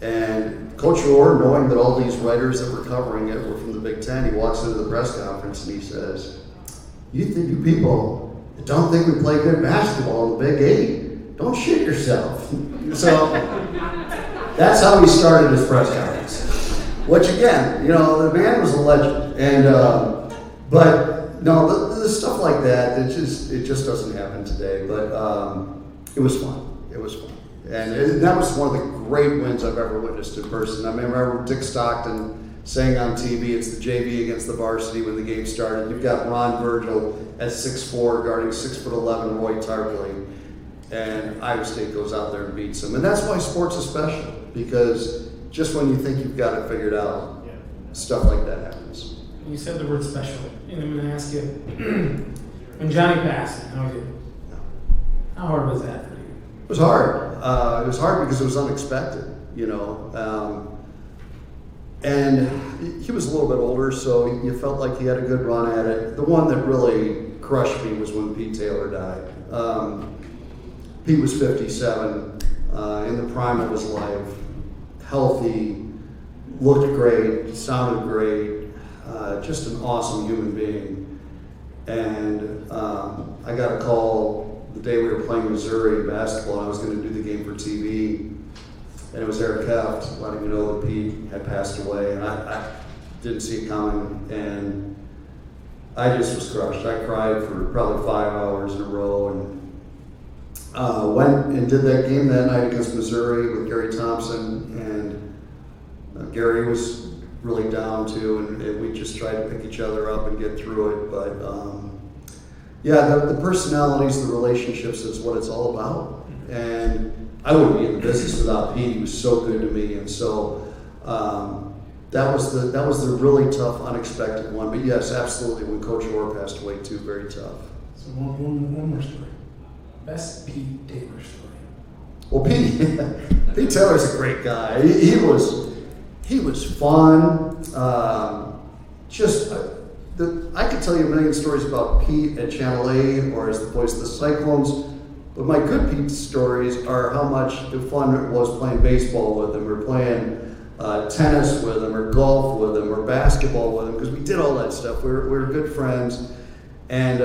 And Coach Orr, knowing that all these writers that were covering it were from the Big Ten, he walks into the press conference and he says, you people don't think we play good basketball in the Big Eight, don't shit yourself. So that's how he started his press conference. Which again, the man was a legend. And but no, the stuff like that, it just doesn't happen today. But it was fun. It was fun. And that was one of the great wins I've ever witnessed in person. I remember Dick Stockton saying on TV, it's the JV against the varsity when the game started. You've got Ron Virgil at 6'4", guarding 6'11" Roy Tarpley. And Iowa State goes out there and beats them. And that's why sports is special, because just when you think you've got it figured out, stuff like that happens. You said the word special, and I'm going to ask you, when Johnny passed, how hard was that for you? It was hard. It was hard because it was unexpected, and he was a little bit older, so you felt like he had a good run at it. The one that really crushed me was when Pete Taylor died. Pete was 57, in the prime of his life, healthy, looked great, sounded great, just an awesome human being. And I got a call the day we were playing Missouri basketball, and I was going to do the game for TV, and it was Eric Heft letting me know that Pete had passed away, and I didn't see it coming, and I just was crushed. I cried for probably 5 hours in a row, and went and did that game that night against Missouri with Gary Thompson, and Gary was really down too, and we just tried to pick each other up and get through it, but yeah, the personalities, the relationships is what it's all about. And I wouldn't be in the business without Pete. He was so good to me. And so that was the really tough, unexpected one. But yes, absolutely, when Coach Orr passed away too, very tough. So one more story. Best Pete Taylor story. Well, Pete Taylor's a great guy. He was fun. I could tell you a million stories about Pete at Channel 8 or as the voice of the Cyclones, but my good Pete stories are how much fun it was playing baseball with him, or playing tennis with him, or golf with him, or basketball with him, because we did all that stuff. We were good friends. And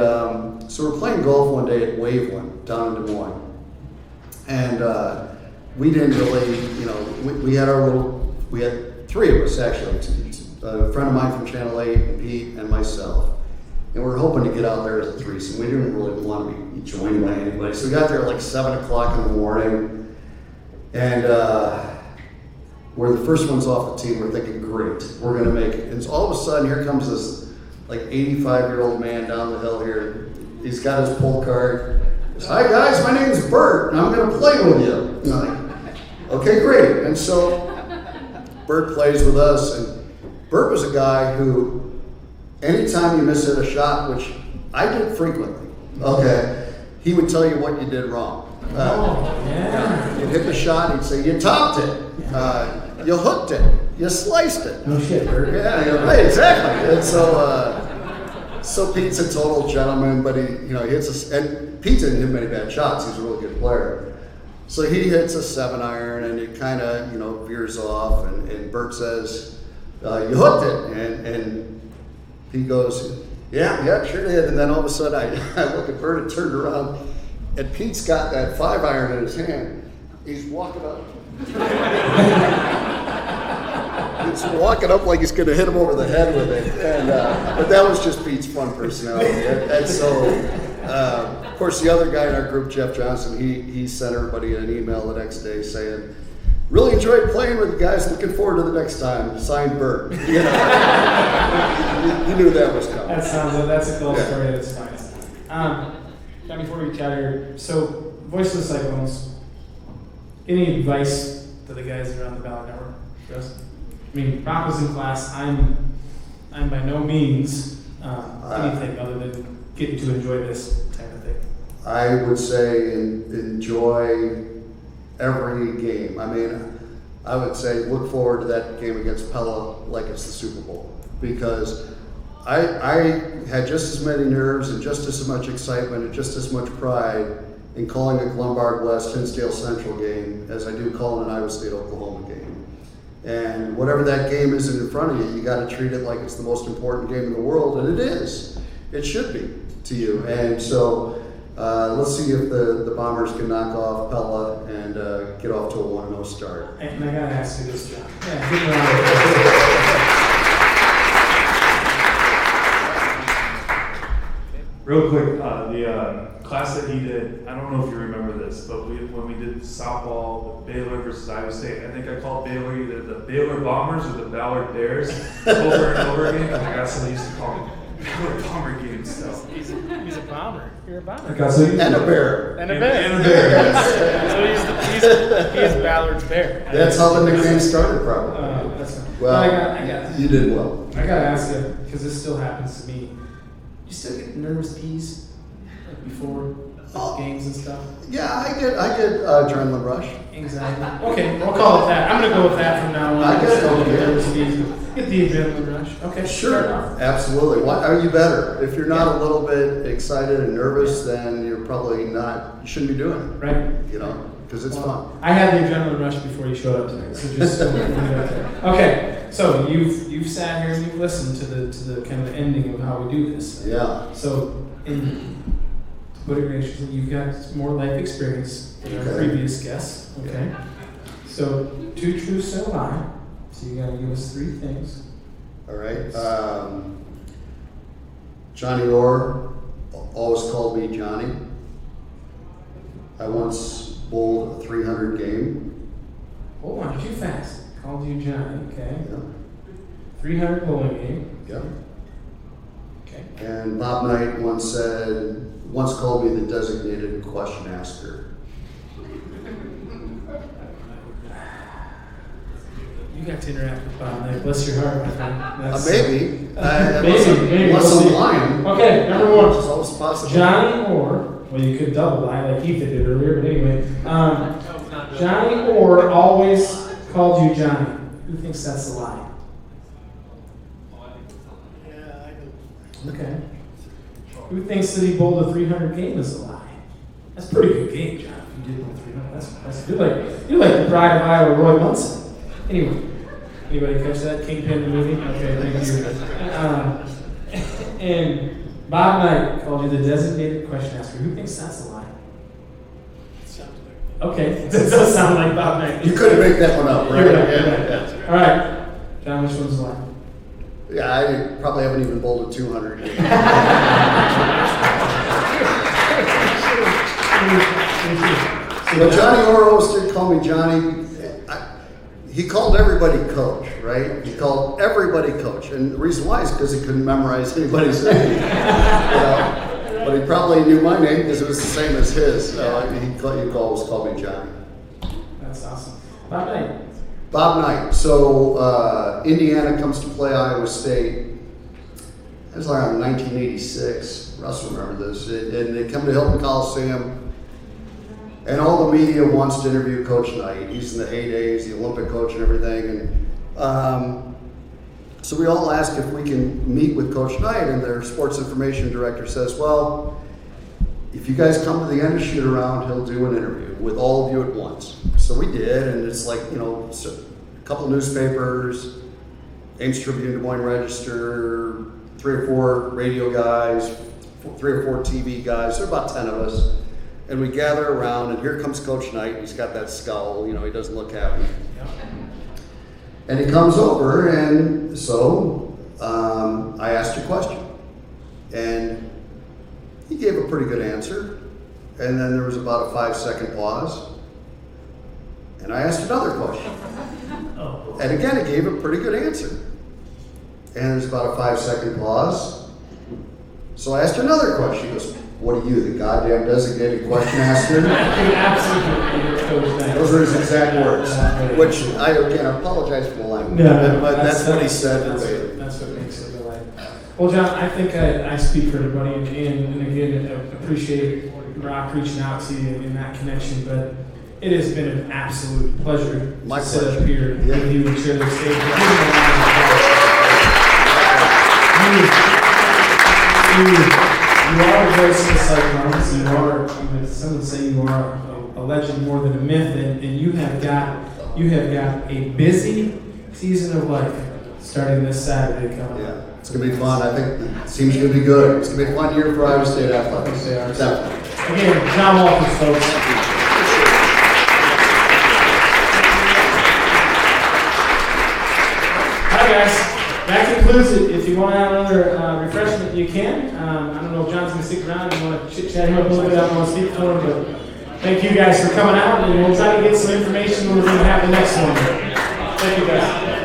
so we're playing golf one day at Waveland down in Des Moines. And we didn't really, we had 3 of us actually. A friend of mine from Channel 8, and Pete, and myself. And we were hoping to get out there as a threesome. We didn't really want to be joined by anybody. So we got there at like 7 o'clock in the morning. And we're the first ones off the team. We're thinking, great, we're going to make it. And so all of a sudden, here comes this like 85-year-old man down the hill here. He's got his pull card. He says, "Hi guys, my name's Bert, and I'm going to play with you." And I'm like, okay, great. And so Bert plays with us, and Bert was a guy who, anytime you missed a shot, which I did frequently, he would tell you what you did wrong. You'd hit the shot, he'd say, "You topped it, you hooked it, you sliced it." No shit, Bert. Yeah, right, exactly. And so Pete's a total gentleman, but he hits us, and Pete didn't hit many bad shots. He's a really good player. So he hits a 7-iron, and it kind of, veers off, and Bert says, "You hooked it," and he goes, yeah, sure did. And then all of a sudden I look at Bert and turned around, and Pete's got that 5-iron in his hand. He's walking up. He's walking up like he's going to hit him over the head with it. And but that was just Pete's fun personality. And so, of course, the other guy in our group, Jeff Johnson, he sent everybody an email the next day saying, "Really enjoyed playing with you guys. Looking forward to the next time. Signed, Bert." You knew that was coming. That's a cool story. That's fine. John, before we chat here, so Voice of the Cyclones, any advice to the guys that are on the Ballard Network? Chris? I mean, Rock was in class. I'm by no means anything other than getting to enjoy this type of thing. I would say enjoy every game. I mean, I would say look forward to that game against Pella like it's the Super Bowl, because I had just as many nerves and just as much excitement and just as much pride in calling a Lombard West Hinsdale Central game as I do calling an Iowa State Oklahoma game. And whatever that game is in front of you, you got to treat it like it's the most important game in the world, and it is. It should be to you. And so let's see if the Bombers can knock off Pella and get off to a 1-0 start. And I gotta ask you this, John. Yeah, give me a round of applause. Real quick, the class that he did, I don't know if you remember this, but when we did softball with Baylor versus Iowa State, I think I called Baylor either the Baylor Bombers or the Ballard Bears over and over again. I got so used to calling Baylor Bomber games. So. He's a bomber. You're a bomber. I got so used And to a bear. And a bear. And a bear. So he is Ballard's bear. That's how the nickname started, probably. That's right. Well, I got you did well. I gotta ask you, because this still happens to me. You still get nervous peas like before games and stuff? Yeah, I get adrenaline rush. Anxiety. Okay, we'll call it that. I'm gonna go with that from now on. I get it. Still get nervous peas. Get the adrenaline rush. Okay, fair Sure, enough. absolutely. Why are you better? If you're not a little bit excited and nervous, then you're probably not. You shouldn't be doing it. Right. You know, because it's Well, fun. I had the adrenaline rush before you showed up tonight, so just okay. So you've sat here and you've listened to the kind of ending of how we do this. Yeah. So in to put it graciously, you've got more life experience than our Okay. previous guests. Okay. So 2 truths and a lie. So you gotta give us 3 things. All right. Johnny Orr always called me Johnny. I once bowled a 300 game. Hold on, too fast. Called you Johnny. Okay. Yeah. 300 bowling game. Yeah. Okay. And Bob Knight once called me the designated question asker. You got to interact with Bob Knight. Bless your heart, my friend. That's, Maybe. maybe. Unless We'll I'm see. lying. Okay, number 1. It's always possible. Johnny Orr, well, you could double lie like Heath did earlier, but anyway. Johnny Orr always called you Johnny. Who thinks that's a lie? Yeah, I do. Okay. Who thinks that he bowled a 300 game is a lie? That's a pretty good game, John. If you did bowl 300, that's good. You're like the pride of Iowa, Roy Munson. Anyway, anybody catch that Kingpin the movie? Okay, thank you. And Bob Knight called you the designated question asker. Who thinks that's a lie? Sounds like. Okay, that does sound like Bob Knight. You couldn't make that one up, right? You're right, Yeah, you're right. yeah. All right, John, which one's a lie? Yeah, I probably haven't even bowled a 200 yet. But Johnny Orr always did call me Johnny. He called everybody coach, right? He called everybody coach. And the reason why is because he couldn't memorize anybody's name. You know? But he probably knew my name because it was the same as his. He always called me Johnny. That's awesome. Bob Knight. Bob Knight. So Indiana comes to play Iowa State. That was around 1986. Russ will remember this. And they come to Hilton Coliseum. And all the media wants to interview Coach Knight. He's in the heydays, the Olympic coach and everything. And so we all ask if we can meet with Coach Knight, and their sports information director says, well, if you guys come to the end of shoot around, he'll do an interview with all of you at once. So we did, and it's like, you know, a couple newspapers, Ames Tribune, Des Moines Register, 3 or 4 radio guys, 3 or 4 TV guys. There are about 10 of us. And we gather around, and here comes Coach Knight. He's got that scowl, you know, he doesn't look happy. And he comes over, and so I asked a question. And he gave a pretty good answer. And then there was about a 5-second pause. And I asked another question. And again, he gave a pretty good answer. And there's about a 5-second pause. So I asked another question. He goes, what are you, the goddamn designated question asker? Absolutely, Coach Knight. Those are his exact words, which I, again, apologize for the language, No, but that's what he said That's verbatim. that's what makes it real life. Well, John, I think I speak for everybody, and again, I appreciate Rock reaching out to you in that connection, but it has been an absolute pleasure My to sit up pleasure. here Yeah. with you and share the stage. You are a voice of the Cyclones. You are, some would say you are a legend more than a myth, and you have got a busy season of life starting this Saturday coming up. Yeah, it's gonna be fun. I think the team's gonna be good. It's gonna be a fun year for Iowa State athletics. They are. Definitely. Again, John Walters, folks. All right, guys. That concludes it. If you want to have another refreshment, you can. I don't know if John's going to stick around. You want to chit-chat him up a little bit. I don't want to speak for him, but thank you guys for coming out, and we'll try to get some information when we're going to have the next one. Thank you, guys.